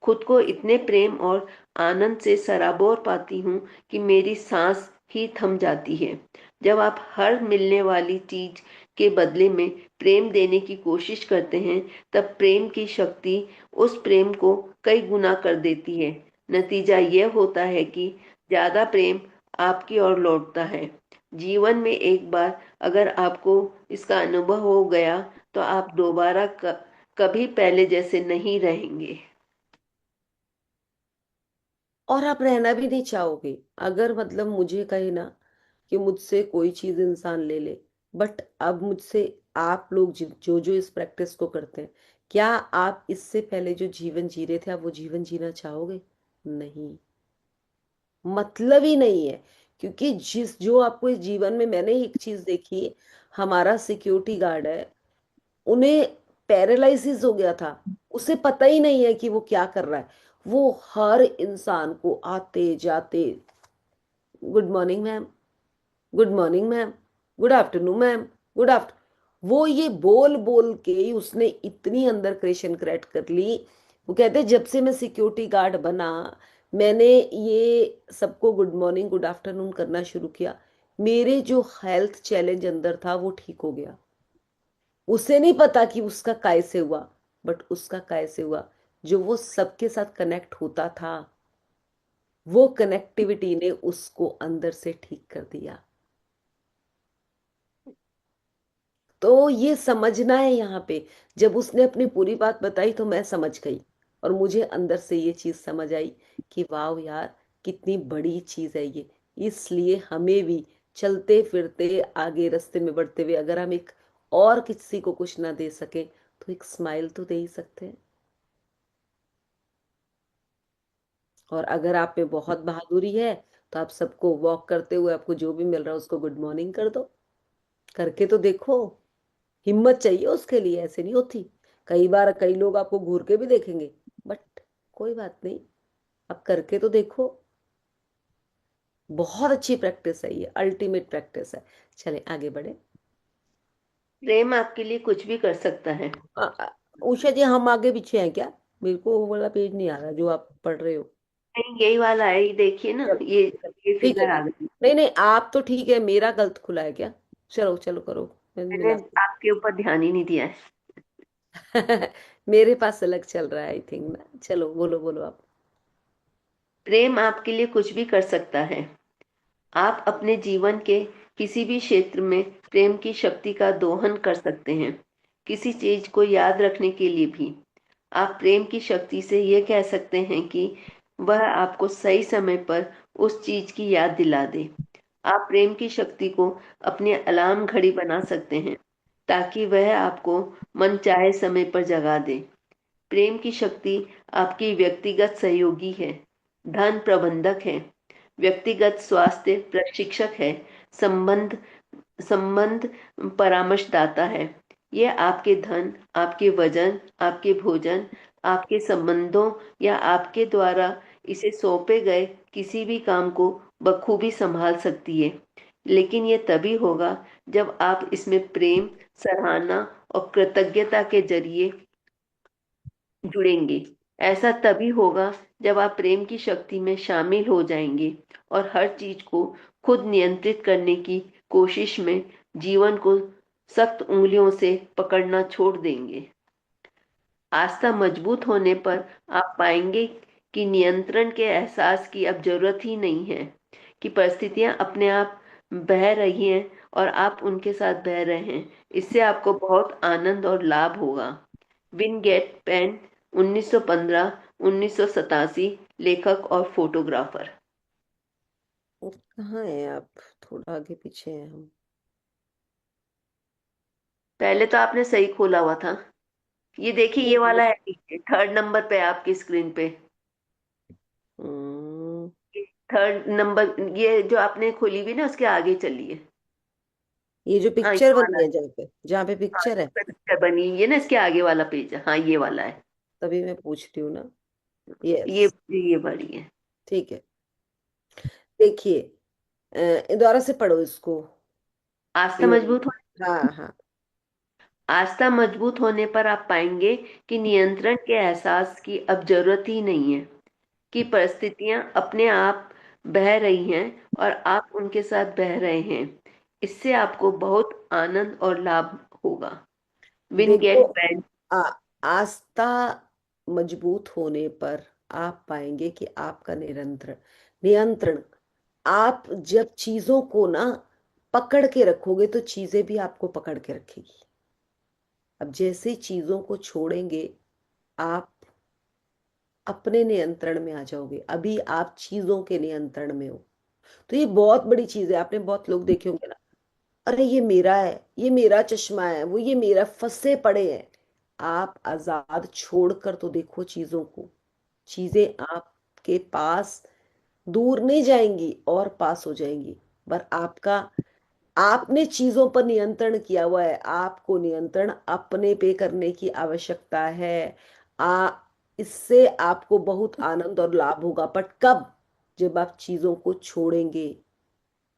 खुद को इतने प्रेम और आनंद से सराबोर पाती हूँ कि मेरी सांस ही थम जाती है। जब आप हर मिलने वाली चीज के बदले में प्रेम देने की कोशिश करते हैं, तब प्रेम की शक्ति उस प्रेम को कई गुना कर देती है। नतीजा यह होता है कि ज्यादा प्रेम आपकी ओर लौटता है। जीवन में एक बार अगर आपको इसका अनुभव हो गया तो आप दोबारा कभी पहले जैसे नहीं रहेंगे। और आप रहना भी नहीं चाहोगे। अगर मतलब मुझे कहे ना कि मुझसे कोई चीज इंसान ले ले, बट अब मुझसे आप लोग जो जो इस प्रैक्टिस को करते हैं, क्या आप इससे पहले जो जीवन जी रहे थे आप वो जीवन जीना चाहोगे? नहीं, मतलब ही नहीं है। क्योंकि जिस जो आपको इस जीवन में, मैंने एक चीज देखी, हमारा सिक्योरिटी गार्ड है, उन्हें पैरालिसिस हो गया था, उसे पता ही नहीं है कि वो क्या कर रहा है। वो हर इंसान को आते जाते, good morning ma'am, good morning ma'am, good afternoon ma'am, good after, वो ये बोल बोल के ही उसने इतनी अंदर क्रेशन क्रिएट कर ली। वो कहते जब से मैं सिक्योरिटी गार्ड बना, मैंने ये सबको गुड मॉर्निंग गुड आफ्टरनून करना शुरू किया, मेरे जो हेल्थ चैलेंज अंदर था वो ठीक हो गया। उसे नहीं पता कि उसका कैसे हुआ, बट उसका कैसे हुआ, जो वो सबके साथ कनेक्ट होता था, वो कनेक्टिविटी ने उसको अंदर से ठीक कर दिया। तो ये समझना है यहाँ पे। जब उसने अपनी पूरी बात बताई तो मैं समझ गई, और मुझे अंदर से ये चीज समझ आई कि वाह यार, कितनी बड़ी चीज है ये। इसलिए हमें भी चलते फिरते आगे रास्ते में बढ़ते हुए अगर हम एक और किसी को कुछ ना दे सके तो एक स्माइल तो दे ही सकते हैं। और अगर आप में बहुत बहादुरी है तो आप सबको वॉक करते हुए आपको जो भी मिल रहा है उसको गुड मॉर्निंग कर दो, करके तो देखो। हिम्मत चाहिए उसके लिए, ऐसे नहीं होती। कई बार कई लोग आपको घूर के भी देखेंगे, बट कोई बात नहीं, आप करके तो देखो। बहुत अच्छी प्रैक्टिस है ये, अल्टीमेट प्रैक्टिस है। चले आगे बढ़े। प्रेम आपके लिए कुछ भी कर सकता है। उषा जी, हम आगे पीछे हैं क्या? मेरे को वो वाला पेज नहीं आ रहा जो आप पढ़ रहे हो। नहीं, यही वाला है, ये देखिए ना, चलो, ये ठीक है फिगर आ ठीक है। गई। नहीं नहीं, आप तो ठीक है, मेरा गलत खुला है क्या? चलो चलो करो, मैं मैंने मिला। आपके ऊपर ध्यान ही नहीं दिया है। मेरे पास अलग चल रहा है आई थिंक ना। चलो बोलो बोलो आप। प्रेम आपके लिए कुछ भी कर सकता है। आप अपने जीवन के किसी भी क्षेत्र में प्रेम की शक्ति का दोहन कर सकते हैं। किसी चीज को याद रखने के लिए भी आप प्रेम की शक्ति से यह कह सकते हैं कि वह आपको सही समय पर उस चीज की याद दिला दे। आप प्रेम की शक्ति को अपनी अलार्म घड़ी बना सकते हैं ताकि वह आपको मनचाहे समय पर जगा दे। प्रेम की शक्ति आपकी व्यक्तिगत सहयोगी है, धन प्रबंधक है, व्यक्तिगत स्वास्थ्य प्रशिक्षक है, संबंध संबंध परामर्शदाता है। यह आपके धन, आपके वजन, आपके भोजन, आपके संबंधों या आपके द्वारा इसे सौंपे गए किसी भी काम को बखूबी संभाल सकती है। लेकिन यह तभी होगा जब आप इसमें प्रेम, सराहना और कृतज्ञता के जरिए जुड़ेंगे। ऐसा तभी होगा जब आप प्रेम की शक्ति में शामिल हो जाएंगे और हर चीज को खुद नियंत्रित करने की कोशिश में जीवन को सख्त उंगलियों से पकड़ना छोड़ देंगे। आस्था मजबूत होने पर आप पाएंगे कि नियंत्रण के एहसास की अब जरूरत ही नहीं है, कि परिस्थितियां अपने आप बह रही हैं और आप उनके साथ बह रहे हैं। इससे आपको बहुत आनंद और लाभ होगा। विनगेट पेन, 1915 1987, लेखक और फोटोग्राफर। कहाँ है आप? थोड़ा आगे पीछे हैं हम। पहले तो आपने सही खोला हुआ था। ये देखिए, ये वाला है, थर्ड नंबर पे आपकी स्क्रीन पे। हम्म, थर्ड नंबर, ये जो आपने खोली हुई ना, उसके आगे चलिए। ये जो हाँ, ये पिक्चर वाला बनी है। है जहाँ पे हाँ, पिक्चर है, पिक्चर बनी हुई है ना, इसके आगे वाला पेज है। हाँ, ये वाला है। तभी मैं पूछ रही हूँ ना। ये यस, ये बड़ी है। ठीक है। देखिए, दोबारा से पढ़ो इसको। आस्था ये- मजबूत हो हाँ हाँ। आस्था मजबूत होने पर आप पाएंगे कि नियंत्रण के एहसास की अब जरूरत ही नहीं है, कि परिस्थितियां अपने आप बह रही हैं और आप उनके साथ बह रहे हैं। इससे आपको बहुत आनंद और लाभ होगा। विन देखो, गेट बैन। आ, आस्था मजबूत होने पर आप पाएंगे कि आपका निरंतर नियंत्रण, आप जब चीजों को ना पकड़ के रखोगे तो चीजें भी आपको पकड़ के रखेगी। अब जैसे चीजों को छोड़ेंगे आप अपने नियंत्रण में आ जाओगे। अभी आप चीजों के नियंत्रण में हो, तो ये बहुत बड़ी चीज है। आपने बहुत लोग देखे होंगे ना, अरे ये मेरा है, ये मेरा चश्मा है, वो ये मेरा, फंसे पड़े हैं। आप आजाद छोड़कर तो देखो चीजों को। चीजें आपके पास दूर नहीं जाएंगी और पास हो जाएंगी। पर आपने चीजों पर नियंत्रण किया हुआ है। आपको नियंत्रण अपने पे करने की आवश्यकता है। आ इससे आपको बहुत आनंद और लाभ होगा, पर कब? जब आप चीजों को छोड़ेंगे।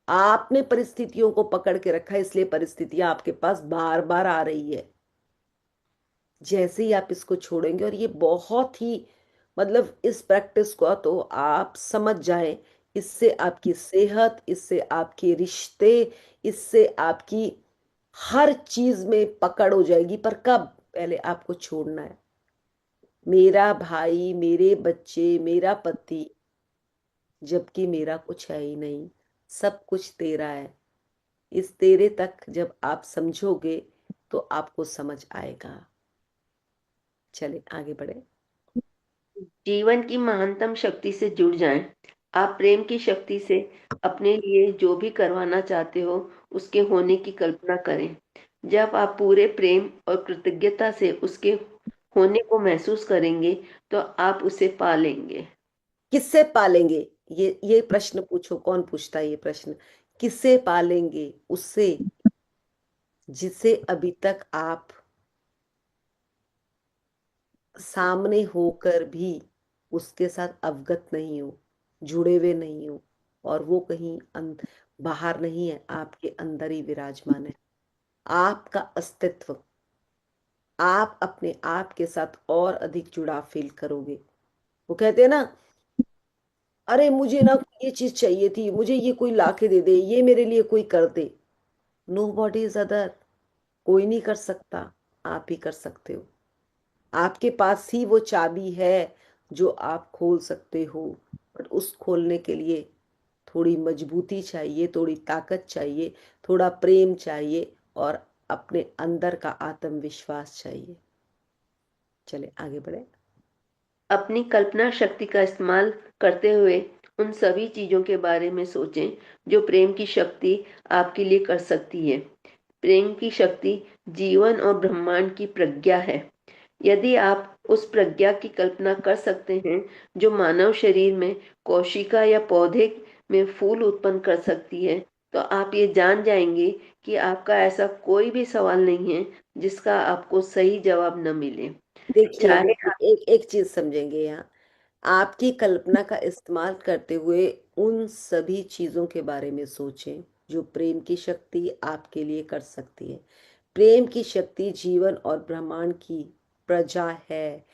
आपने परिस्थितियों को पकड़ के रखा है, इसलिए परिस्थितियां आपके पास बार बार आ रही है। जैसे ही आप इसको छोड़ेंगे, और ये बहुत ही, मतलब इस प्रैक्टिस को तो आप समझ जाएं, इससे आपकी सेहत, इससे आपके रिश्ते, इससे आपकी हर चीज में पकड़ हो जाएगी। पर कब? पहले आपको छोड़ना है। मेरा भाई, मेरे बच्चे, मेरा पति, जबकि मेरा कुछ है ही नहीं, सब कुछ तेरा है। इस तेरे तक जब आप समझोगे तो आपको समझ आएगा। चले आगे बढ़े। जीवन की महानतम शक्ति से जुड़ जाएं। आप प्रेम की शक्ति से अपने लिए जो भी करवाना चाहते हो उसके होने की कल्पना करें। जब आप पूरे प्रेम और कृतज्ञता से उसके होने को महसूस करेंगे तो आप उसे पा लेंगे। किससे पालेंगे? ये प्रश्न पूछो, कौन पूछता है ये प्रश्न? किससे पालेंगे? उससे जिसे अभी तक आप सामने होकर भी उसके साथ अवगत नहीं हो, जुड़े हुए नहीं हो, और वो कहीं बाहर नहीं है, आपके अंदर ही विराजमान है। आपका अस्तित्व, आप अपने आप के साथ और अधिक जुड़ाव फील करोगे। वो कहते हैं ना, अरे मुझे ना ये चीज चाहिए थी, मुझे ये कोई ला के दे दे, ये मेरे लिए कोई कर दे। Nobody is other. कोई नहीं कर सकता, आप ही कर सकते हो। आपके पास ही वो चाबी है जो आप खोल सकते हो। बट उस खोलने के लिए थोड़ी मजबूती चाहिए, थोड़ी ताकत चाहिए, थोड़ा प्रेम चाहिए, और अपने अंदर का आत्मविश्वास चाहिए। चले आगे बढ़े। अपनी कल्पना शक्ति का इस्तेमाल करते हुए उन सभी चीजों के बारे में सोचें जो प्रेम की शक्ति आपके लिए कर सकती है। प्रेम की शक्ति जीवन और ब्रह्मांड की प्रज्ञा है। यदि आप उस प्रज्ञा की कल्पना कर सकते हैं जो मानव शरीर में कोशिका या पौधे में फूल उत्पन्न कर सकती है, तो आप ये जान जाएंगे कि आपका ऐसा कोई भी सवाल नहीं है जिसका आपको सही जवाब न मिले। देखिए चाहे देखिए, एक एक चीज समझेंगे यहाँ। आपकी कल्पना का इस्तेमाल करते हुए उन सभी चीजों के बारे में सोचें जो प्रेम की शक्ति आपके लिए कर सकती है। प्रेम की शक्ति जीवन और ब्रह्मांड की प्रजा है।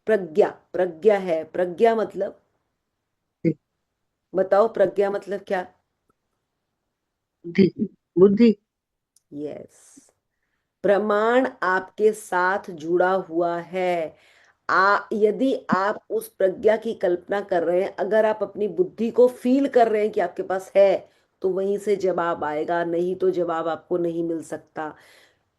प्रज्ञा, प्रज्ञा है। प्रज्ञा मतलब, बताओ प्रज्ञा मतलब क्या? बुद्धि। बुद्धि। यस। ब्रह्मांड आपके साथ जुड़ा हुआ है। यदि आप उस प्रज्ञा की कल्पना कर रहे हैं, अगर आप अपनी बुद्धि को फील कर रहे हैं कि आपके पास है, तो वहीं से जवाब आएगा, नहीं तो जवाब आपको नहीं मिल सकता।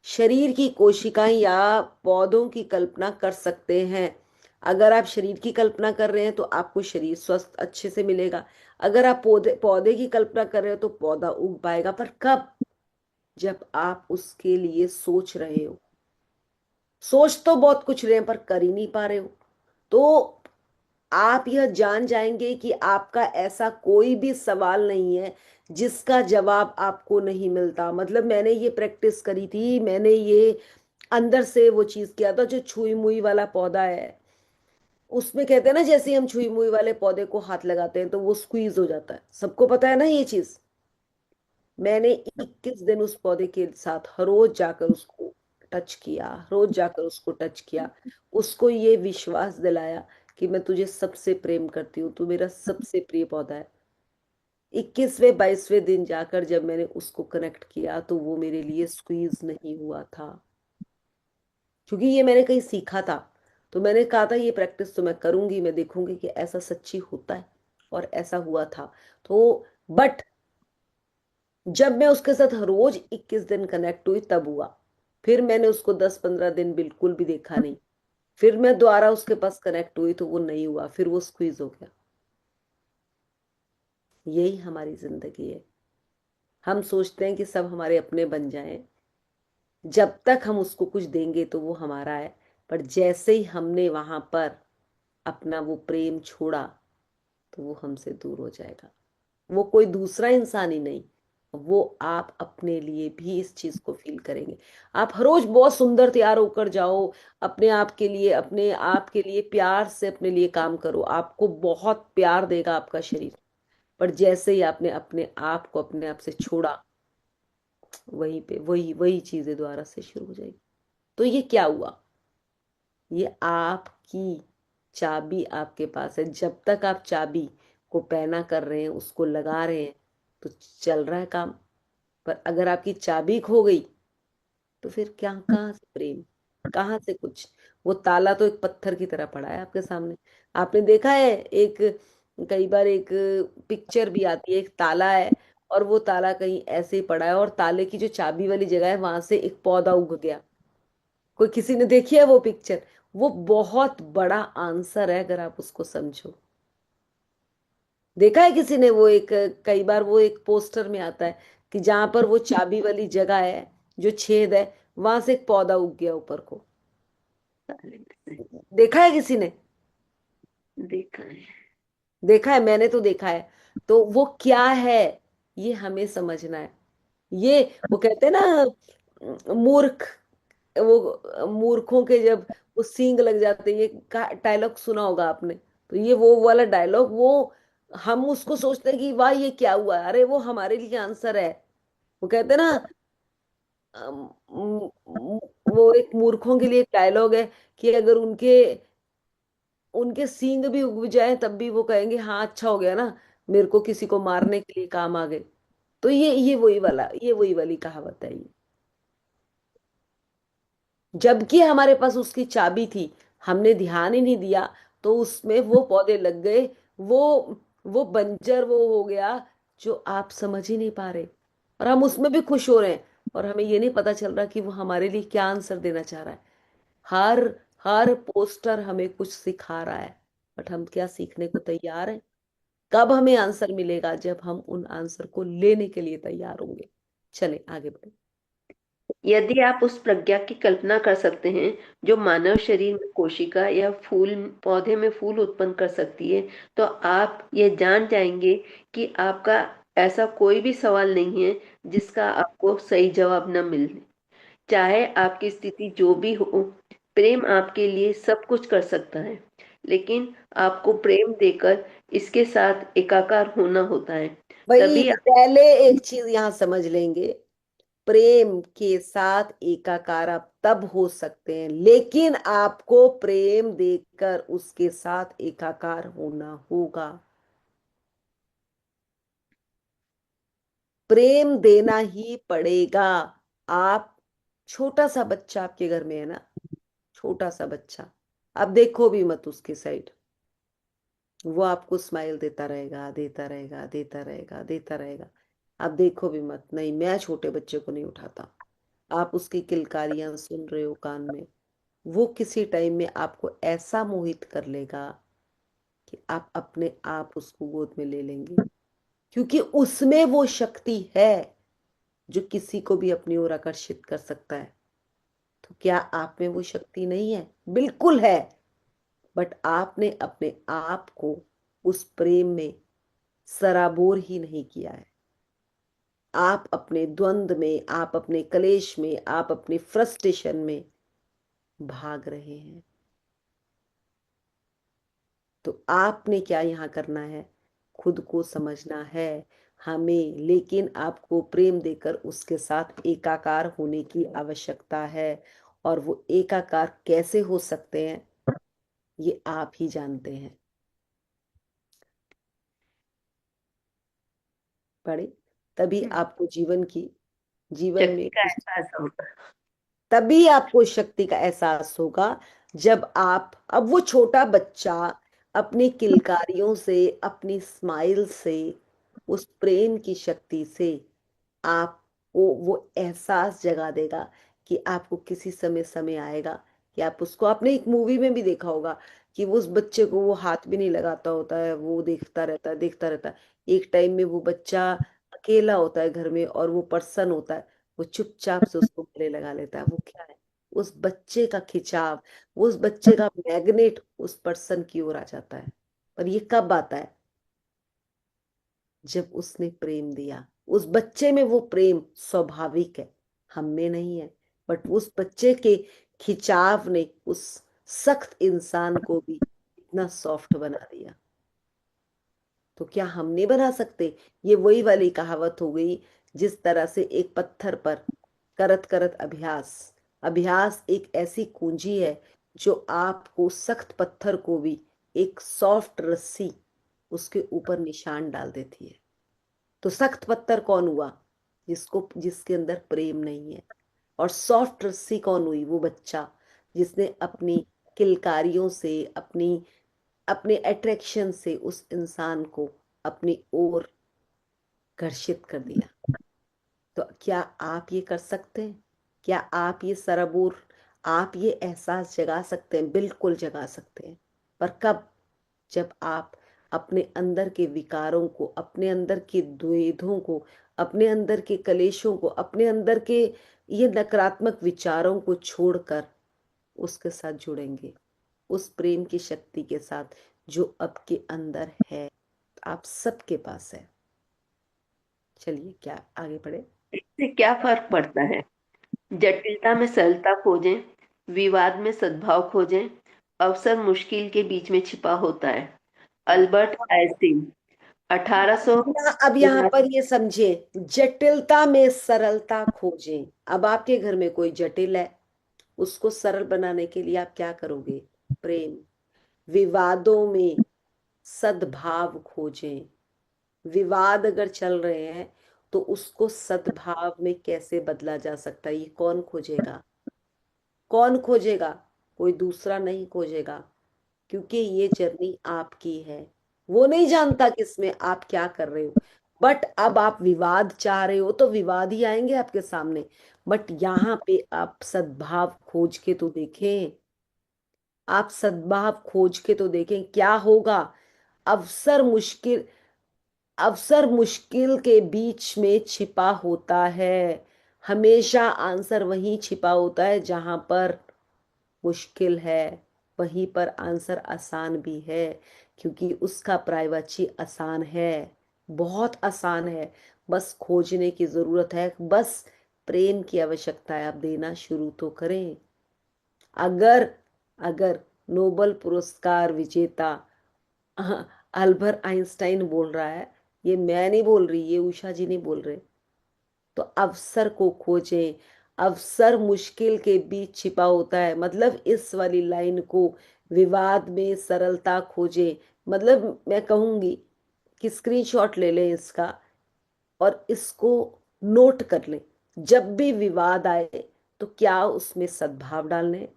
शरीर की कोशिकाएं या पौधों की कल्पना कर सकते हैं। अगर आप शरीर की कल्पना कर रहे हैं तो आपको शरीर स्वस्थ अच्छे से मिलेगा। अगर आप पौधे पौधे की कल्पना कर रहे हो तो पौधा उग पाएगा। पर कब? जब आप उसके लिए सोच रहे हो। सोच तो बहुत कुछ रहे हैं पर कर ही नहीं पा रहे हो। तो आप यह जान जाएंगे कि आपका ऐसा कोई भी सवाल नहीं है जिसका जवाब आपको नहीं मिलता। मतलब मैंने ये प्रैक्टिस करी थी, मैंने ये अंदर से वो चीज किया था। जो छुई मुई वाला पौधा है, उसमें कहते हैं ना, जैसे ही हम छुई मुई वाले पौधे को हाथ लगाते हैं तो वो स्क्वीज हो जाता है। सबको पता है ना ये चीज। मैंने 21 दिन उस पौधे के साथ हर रोज जाकर उसको टच किया, रोज जाकर उसको टच किया, उसको ये विश्वास दिलाया कि मैं तुझे सबसे प्रेम करती हूँ, तू मेरा सबसे प्रिय पौधा है। 21वें 22वें दिन जाकर जब मैंने उसको कनेक्ट किया तो वो मेरे लिए स्क्वीज नहीं हुआ था, क्योंकि ये मैंने कहीं सीखा था। तो मैंने कहा था ये प्रैक्टिस तो मैं करूंगी, मैं देखूंगी कि ऐसा सच्ची होता है, और ऐसा हुआ था। तो बट जब मैं उसके साथ रोज 21 दिन कनेक्ट हुई तब हुआ। फिर मैंने उसको 10-15 दिन बिल्कुल भी देखा नहीं। फिर मैं दोबारा उसके पास कनेक्ट हुई तो वो नहीं हुआ, फिर वो स्क्वीज हो गया। यही हमारी जिंदगी है। हम सोचते हैं कि सब हमारे अपने बन जाएं, जब तक हम उसको कुछ देंगे तो वो हमारा है। पर जैसे ही हमने वहां पर अपना वो प्रेम छोड़ा तो वो हमसे दूर हो जाएगा। वो कोई दूसरा इंसान ही नहीं, वो आप अपने लिए भी इस चीज को फील करेंगे। आप हर रोज बहुत सुंदर तैयार होकर जाओ, अपने आप के लिए प्यार से अपने लिए काम करो, आपको बहुत प्यार देगा आपका शरीर। पर जैसे ही आपने अपने आप को अपने आप से छोड़ा, वहीं पे वही वही चीजें दोबारा से शुरू हो जाएगी। तो ये क्या हुआ? ये आपकी चाबी आपके पास है। जब तक आप चाबी को पैना कर रहे हैं, उसको लगा रहे हैं, तो चल रहा है काम। पर अगर आपकी चाबी खो गई तो फिर क्या, कहाँ से प्रेम, कहाँ से कुछ? वो ताला तो एक पत्थर की तरह पड़ा है आपके सामने। आपने देखा है एक, कई बार एक पिक्चर भी आती है, एक ताला है और वो ताला कहीं ऐसे ही पड़ा है और ताले की जो चाबी वाली जगह है वहां से एक पौधा उग गया। कोई किसी ने देखी है वो पिक्चर? वो बहुत बड़ा आंसर है अगर आप उसको समझो। देखा है किसी ने वो एक, कई बार वो एक पोस्टर में आता है कि जहां पर वो चाबी वाली जगह है, जो छेद है, वहां से एक पौधा उग गया ऊपर को। देखा है किसी ने? देखा है। देखा है, मैंने तो देखा है। तो वो क्या है, ये हमें समझना है। ये, वो कहते हैं ना, मूर्ख, वो मूर्खों के जब वो सींग लग जाते हैं, ये डायलॉग सुना होगा आपने। तो ये वो वाला डायलॉग, वो हम उसको सोचते हैं कि वाह ये क्या हुआ, अरे वो हमारे लिए आंसर है। वो कहते हैं ना, वो एक मूर्खों के लिए एक डायलॉग है कि अगर उनके उनके सींग भी उग जाए तब भी वो कहेंगे हाँ अच्छा हो गया ना, मेरे को किसी को मारने के लिए काम आ गए। तो ये वही वाली कहावत है ये। जबकि हमारे पास उसकी चाबी थी, हमने ध्यान ही नहीं दिया, तो उसमें वो पौधे लग गए। वो वो बंजर वो हो गया, जो आप समझ ही नहीं पा रहे। और हम उसमें भी खुश हो रहे हैं, और हमें ये नहीं पता चल रहा कि वो हमारे लिए क्या आंसर देना चाह रहा है। हर हर पोस्टर हमें कुछ सिखा रहा है, बट हम क्या सीखने को तैयार हैं? कब हमें आंसर मिलेगा? जब हम उन आंसर को लेने के लिए तैयार होंगे। चले आगे बढ़े। यदि आप उस प्रज्ञा की कल्पना कर सकते हैं जो मानव शरीर में कोशिका या फूल पौधे में फूल उत्पन्न कर सकती है, तो आप ये जान जाएंगे कि आपका ऐसा कोई भी सवाल नहीं है जिसका आपको सही जवाब न मिले। चाहे आपकी स्थिति जो भी हो, प्रेम आपके लिए सब कुछ कर सकता है। लेकिन आपको प्रेम देकर इसके साथ एकाकार होना होता है। भाई तभी पहले एक चीज यहां समझ लेंगे, प्रेम के साथ एकाकार आप तब हो सकते हैं, लेकिन आपको प्रेम देकर उसके साथ एकाकार होना होगा। प्रेम देना ही पड़ेगा। आप, छोटा सा बच्चा आपके घर में है ना, छोटा सा बच्चा, आप देखो भी मत उसकी साइड, वो आपको स्माइल देता रहेगा, देता रहेगा, देता रहेगा, देता रहेगा। आप देखो भी मत, नहीं मैं छोटे बच्चे को नहीं उठाता। आप उसकी किलकारियां सुन रहे हो कान में, वो किसी टाइम में आपको ऐसा मोहित कर लेगा कि आप अपने आप उसको गोद में ले लेंगे, क्योंकि उसमें वो शक्ति है जो किसी को भी अपनी ओर आकर्षित कर सकता है। तो क्या आप में वो शक्ति नहीं है? बिल्कुल है। बट आपने अपने आप को उस प्रेम में सराबोर ही नहीं किया है। आप अपने द्वंद में, आप अपने कलेश में, आप अपने फ्रस्ट्रेशन में भाग रहे हैं। तो आपने क्या यहां करना है? खुद को समझना है हमें, लेकिन आपको प्रेम देकर उसके साथ एकाकार होने की आवश्यकता है। और वो एकाकार कैसे हो सकते हैं, ये आप ही जानते हैं। पढ़े, तभी आपको जीवन शक्ति में का एहसास होगा। तभी आपको शक्ति का एहसास होगा। जब आप, अब वो छोटा बच्चा अपनी किलकारियों से, अपनी स्माइल से, उस प्रेम की शक्ति से आपको वो एहसास जगा देगा कि आपको किसी समय समय आएगा कि आप उसको, आपने एक मूवी में भी देखा होगा कि वो उस बच्चे को वो हाथ भी नहीं लगाता होता है, वो देखता रहता है देखता रहता है। एक टाइम में वो बच्चा अकेला होता है घर में और वो पर्सन होता है, वो चुपचाप से उसको गले लगा लेता है। वो क्या है? उस बच्चे का खिंचाव, वो उस बच्चे का मैग्नेट उस पर्सन की ओर आ जाता है। पर ये कब आता है? जब उसने प्रेम दिया। उस बच्चे में वो प्रेम स्वाभाविक है, हम में नहीं है। बट उस बच्चे के खिंचाव ने उस सख्त इंसान को भी इतना सॉफ्ट बना दिया। तो क्या हम नहीं बना सकते? ये वही वाली कहावत हो गई, जिस तरह से एक पत्थर पर करत करत अभ्यास। अभ्यास एक ऐसी कुंजी है जो आपको सख्त पत्थर को भी एक सॉफ्ट रस्सी उसके ऊपर निशान डाल देती है। तो सख्त पत्थर कौन हुआ? जिसके अंदर प्रेम नहीं है। और सॉफ्ट रस्सी कौन हुई? वो बच्चा जिसने अपनी किलकारियों से, अपनी अपने अट्रैक्शन से उस इंसान को अपनी ओर घर्षित कर दिया। तो क्या आप ये कर सकते हैं? क्या आप ये सरबूर, आप ये एहसास जगा सकते हैं? बिल्कुल जगा सकते हैं। पर कब? जब आप अपने अंदर के विकारों को, अपने अंदर के द्वेधों को, अपने अंदर के कलेशों को, अपने अंदर के ये नकारात्मक विचारों को छोड़कर उसके साथ जुड़ेंगे, उस प्रेम की शक्ति के साथ जो आपके अंदर है, आप सबके पास है। चलिए, क्या आगे बढ़े? इससे क्या फर्क पड़ता है? जटिलता में सरलता खोजें, विवाद में सद्भाव खोजें, अवसर मुश्किल के बीच में छिपा होता है। Albert Einstein 1800। अब यहाँ पर ये समझे, जटिलता में सरलता खोजें। अब आपके घर में कोई जटिल है, उसको सरल बनाने के लिए आप क्या करोगे? प्रेम। विवादों में सद्भाव खोजें। विवाद अगर चल रहे हैं तो उसको सद्भाव में कैसे बदला जा सकता है, ये कौन खोजेगा? कौन खोजेगा? कोई दूसरा नहीं खोजेगा, क्योंकि ये जर्नी आपकी है। वो नहीं जानता किसमें आप क्या कर रहे हो। बट अब आप विवाद चाह रहे हो तो विवाद ही आएंगे आपके सामने। बट यहाँ पे आप सद्भाव खोज के तो देखें। आप सद्भाव खोज के तो देखें क्या होगा। अवसर मुश्किल, अवसर मुश्किल के बीच में छिपा होता है। हमेशा आंसर वहीं छिपा होता है जहां पर मुश्किल है। वहीं पर आंसर आसान भी है, क्योंकि उसका प्राइवेसी आसान है, बहुत आसान है। बस खोजने की जरूरत है, बस प्रेम की आवश्यकता है। आप देना शुरू तो करें। अगर अगर नोबेल पुरस्कार विजेता अल्बर्ट आइंस्टाइन बोल रहा है, ये मैं नहीं बोल रही, ये उषा जी नहीं बोल रहे, तो अवसर को खोजें। अवसर मुश्किल के बीच छिपा होता है, मतलब इस वाली लाइन को, विवाद में सरलता खोजें, मतलब मैं कहूंगी कि स्क्रीनशॉट ले लें इसका और इसको नोट कर लें। जब भी विवाद आए तो क्या उसमें सद्भाव डालने।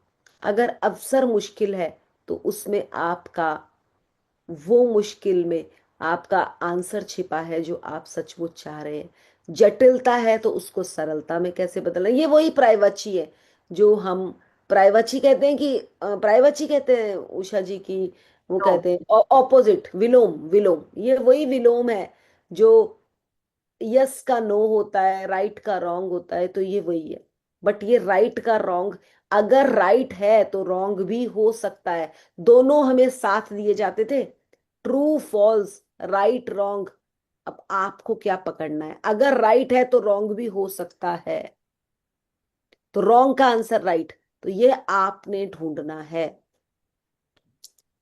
अगर अवसर मुश्किल है तो उसमें आपका, वो मुश्किल में आपका आंसर छिपा है जो आप सचमुच चाह रहे हैं। जटिलता है तो उसको सरलता में कैसे बदलना। ये वही प्राइवेसी है जो हम प्राइवेसी कहते हैं कि प्राइवेसी कहते हैं उषा जी की, वो कहते हैं ऑपोजिट, विलोम। विलोम, ये वही विलोम है जो यस का नो होता है, राइट का रॉन्ग होता है, तो ये वही है। बट ये राइट का रॉन्ग, अगर राइट है तो रॉन्ग भी हो सकता है। दोनों हमें साथ दिए जाते थे, ट्रू फॉल्स, राइट रॉन्ग। अब आपको क्या पकड़ना है? अगर राइट है तो रॉन्ग भी हो सकता है, तो रॉन्ग का आंसर राइट, तो ये आपने ढूंढना है।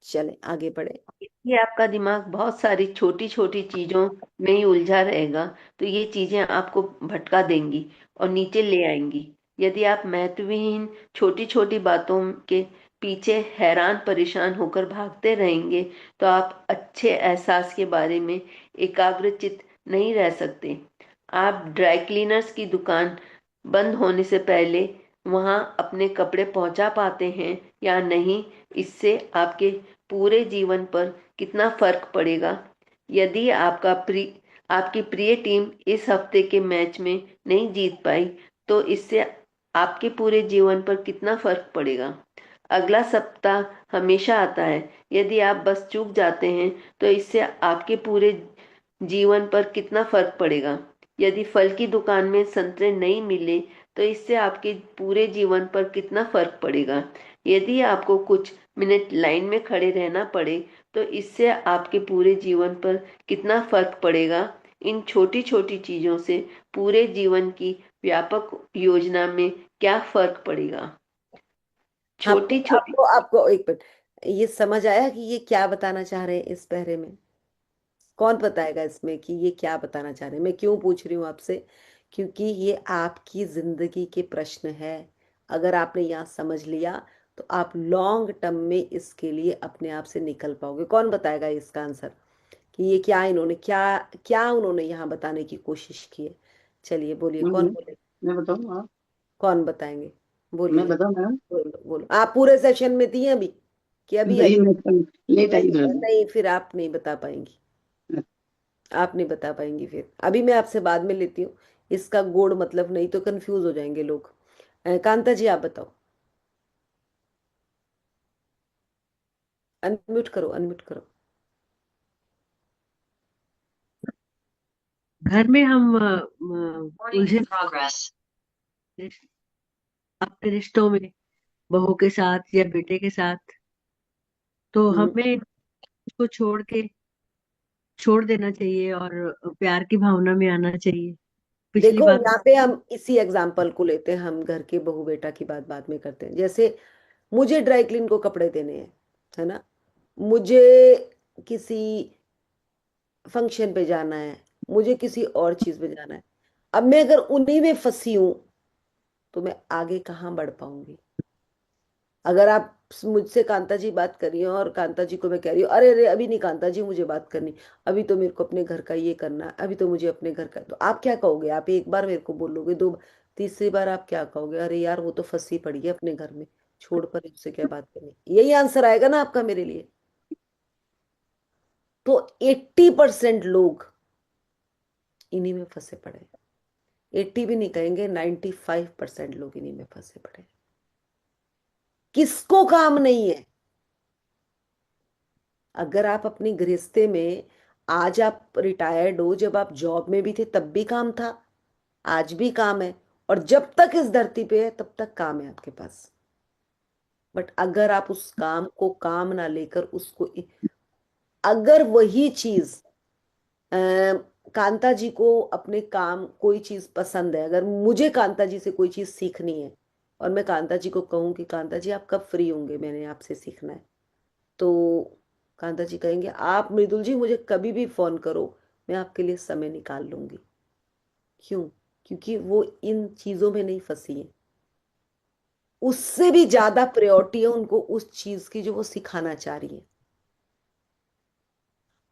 चले आगे बढ़े। ये आपका दिमाग बहुत सारी छोटी छोटी चीजों में ही उलझा रहेगा, तो ये चीजें आपको भटका देंगी और नीचे ले आएंगी। यदि आप महत्वहीन छोटी छोटी बातों के पीछे हैरान परेशान होकर भागते रहेंगे, तो आप अच्छे एहसास के बारे में एकाग्रचित नहीं रह सकते। आप ड्राई क्लीनर्स की दुकान बंद होने से पहले वहां अपने कपड़े पहुंचा पाते हैं या नहीं, इससे आपके पूरे जीवन पर कितना फर्क पड़ेगा। यदि आपकी प्रिय टीम इस हफ्ते के मैच में नहीं जीत पाई तो इससे आपके पूरे जीवन पर कितना फर्क पड़ेगा। अगला सप्ताह हमेशा आता है, यदि आप बस चूक जाते हैं तो इससे आपके पूरे जीवन पर कितना फर्क पड़ेगा। यदि फल की दुकान में संतरे नहीं मिले तो इससे आपके पूरे जीवन पर कितना फर्क पड़ेगा। यदि आपको कुछ मिनट लाइन में खड़े रहना पड़े तो इससे आपके पूरे जीवन पर कितना फर्क पड़ेगा। इन छोटी छोटी चीजों से पूरे जीवन की व्यापक योजना में क्या फर्क पड़ेगा। आपको छोटी छोटी आपको आपको एक मिनट, ये समझ आया कि ये क्या बताना चाह रहे हैं इस पहरे में? कौन बताएगा इसमें कि ये क्या बताना चाह रहे हैं? मैं क्यों पूछ रही हूँ आपसे, क्योंकि ये आपकी जिंदगी के प्रश्न है। अगर आपने यहाँ समझ लिया तो आप लॉन्ग टर्म में इसके लिए अपने आप से निकल पाओगे। कौन बताएगा इसका आंसर कि ये क्या इन्होंने क्या क्या उन्होंने यहाँ बताने की कोशिश की है? चलिए बोलिए, कौन बोले? मैं बताऊँ? आप? कौन बताएंगे? मैं बोलिए। बताऊँ मैम? बोलो बोलो, आप पूरे सेशन में थी अभी कि अभी आई? नहीं, मैं तो लेट आई नहीं मैम। नहीं, फिर आप नहीं बता पाएंगी। आप नहीं बता पाएंगी फिर। अभी मैं आपसे बाद में लेती हूँ, इसका गोड़ मतलब नहीं तो कंफ्यूज हो जाएंगे लोग। कांता जी आप बताओ। अनम्यूट करो, अनम्यूट करो। घर में हम उलझे अपने रिश्तों में, बहू के साथ या बेटे के साथ, तो हम्म, हमें उसको छोड़ देना चाहिए और प्यार की भावना में आना चाहिए। पिछली देखो बात। यहाँ पे हम इसी एग्जाम्पल को लेते हैं, हम घर के बहू बेटा की बात बाद में करते हैं। जैसे मुझे ड्राई क्लीन को कपड़े देने हैं, है ना, मुझे किसी फंक्शन पे जाना है, मुझे किसी और चीज पे जाना है। अब मैं अगर उन्हीं में फंसी हूं तो मैं आगे कहाँ बढ़ पाऊंगी? अगर आप मुझसे कांता जी बात कर रही हो और कांता जी को मैं कह रही हूँ अरे अरे अभी नहीं कांता जी मुझे बात करनी, अभी तो मेरे को अपने घर का ये करना है, अभी तो मुझे अपने घर का, तो आप क्या कहोगे? आप एक बार मेरे को बोलोगे, दो, तीसरी बार आप क्या कहोगे? अरे यार वो तो फंसी पड़ी है अपने घर में, छोड़ पर उससे क्या बात करनी। यही आंसर आएगा ना आपका मेरे लिए? तो 80% लोग इन्हीं में फंसे पड़े हैं। 80 भी नहीं कहेंगे, 95% लोग इन्हीं में फंसे पड़े हैं। किसको काम नहीं है? अगर आप अपनी गृहस्थी में, आज आप रिटायर्ड हो, जब आप जॉब में भी थे तब भी काम था, आज भी काम है, और जब तक इस धरती पे है तब तक काम है आपके पास। बट अगर आप उस काम को काम ना लेकर उसको, अगर वही चीज अ, कांता जी को अपने काम कोई चीज पसंद है, अगर मुझे कांता जी से कोई चीज सीखनी है और मैं कांता जी को कहूं कि कांता जी आप कब फ्री होंगे, मैंने आपसे सीखना है, तो कांता जी कहेंगे आप मृदुल जी मुझे कभी भी फोन करो, मैं आपके लिए समय निकाल लूंगी। क्यों? क्योंकि वो इन चीजों में नहीं फंसी है। उससे भी ज्यादा प्रायोरिटी है उनको उस चीज की जो वो सिखाना चाह रही है।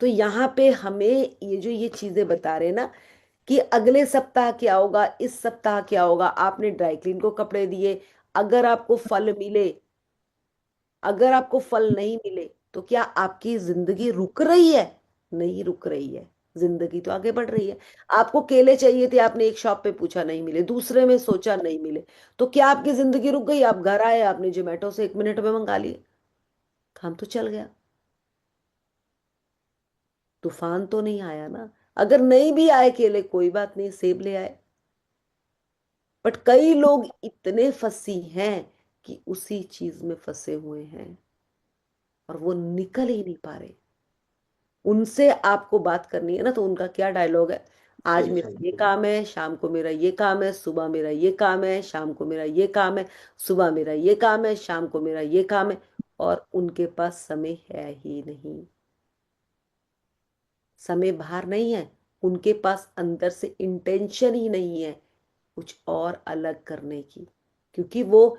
तो यहाँ पे हमें ये जो ये चीजें बता रहे हैं ना कि अगले सप्ताह क्या होगा, इस सप्ताह क्या होगा, आपने ड्राई क्लीन को कपड़े दिए, अगर आपको फल मिले, अगर आपको फल नहीं मिले तो क्या आपकी जिंदगी रुक रही है? नहीं रुक रही है, जिंदगी तो आगे बढ़ रही है। आपको केले चाहिए थे, आपने एक शॉप पे पूछा नहीं मिले, दूसरे में सोचा नहीं मिले, तो क्या आपकी जिंदगी रुक गई? आप घर आए, आपने जोमेटो से 1 मिनट में मंगा लिए, काम तो चल गया, तूफान तो नहीं आया ना। अगर नहीं भी आए केले कोई बात नहीं, सेब ले आए। बट कई लोग इतने फंसी हैं कि उसी चीज में फंसे हुए हैं और वो निकल ही नहीं पा रहे। उनसे आपको बात करनी है ना, तो उनका क्या डायलॉग है? आज मेरा ये काम है, शाम को मेरा ये काम है, सुबह मेरा ये काम है, शाम को मेरा ये काम है, सुबह मेरा ये काम है, शाम को मेरा ये काम है, और उनके पास समय है ही नहीं। समय बाहर नहीं है, उनके पास अंदर से इंटेंशन ही नहीं है कुछ और अलग करने की। क्योंकि वो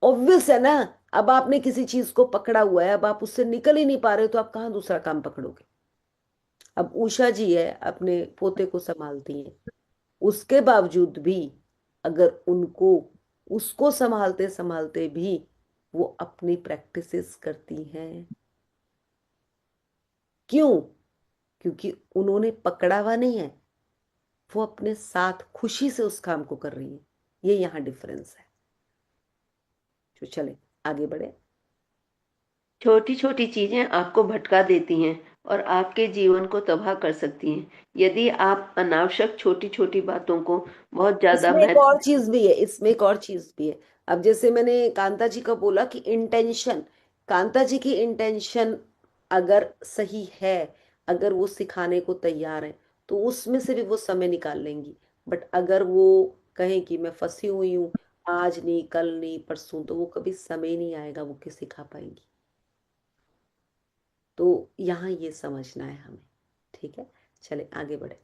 ऑब्वियस है ना, अब आपने किसी चीज को पकड़ा हुआ है, अब आप उससे निकल ही नहीं पा रहे हो, तो आप कहाँ दूसरा काम पकड़ोगे? अब उषा जी है, अपने पोते को संभालती हैं, उसके बावजूद भी अगर उनको, उसको संभालते संभालते भी वो अपनी प्रैक्टिसेस करती हैं। क्यों? क्योंकि उन्होंने पकड़ा हुआ नहीं है, वो अपने साथ खुशी से उस काम को कर रही है। ये यहाँ डिफरेंस है। तो चले आगे बढ़े। छोटी छोटी चीजें आपको भटका देती हैं और आपके जीवन को तबाह कर सकती हैं यदि आप अनावश्यक छोटी छोटी बातों को बहुत ज्यादा इसमें एक और महत्व चीज भी है, इसमें एक और चीज भी है। अब जैसे मैंने कांता जी का बोला कि इंटेंशन, कांता जी की इंटेंशन अगर सही है, अगर वो सिखाने को तैयार है, तो उसमें से भी वो समय निकाल लेंगी। बट अगर वो कहें कि मैं फंसी हुई हूँ, आज नहीं, कल नहीं, परसों, तो वो कभी समय नहीं आएगा वो कि सिखा पाएंगी। तो यहाँ ये समझना है हमें। ठीक है, चले आगे बढ़े।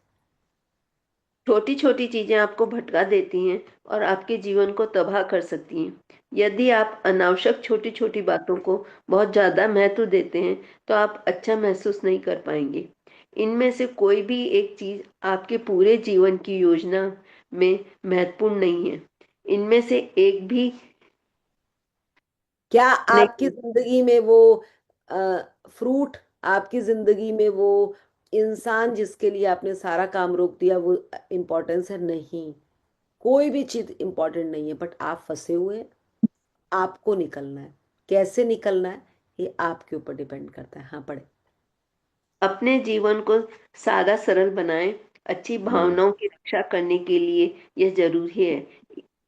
छोटी छोटी चीजें आपको भटका देती हैं और आपके जीवन को तबाह कर सकती हैं यदि आप अनावश्यक छोटी छोटी बातों को बहुत ज्यादा महत्व देते हैं तो आप अच्छा महसूस नहीं कर पाएंगे। इनमें से कोई भी एक चीज आपके पूरे जीवन की योजना में महत्वपूर्ण नहीं है। इनमें से एक भी क्या नहीं। आपकी जिंदगी में वो फ्रूट, आपकी जिंदगी में वो इंसान जिसके लिए आपने सारा काम रोक दिया, वो इम्पोर्टेंस है? नहीं, कोई भी चीज इम्पोर्टेंट नहीं है। बट आप फंसे हुए हैं, आपको निकलना है। कैसे निकलना है ये आपके ऊपर डिपेंड करता है। हाँ, पढ़े। अपने जीवन को सादा सरल बनाएं। अच्छी भावनाओं की रक्षा करने के लिए यह जरूरी है।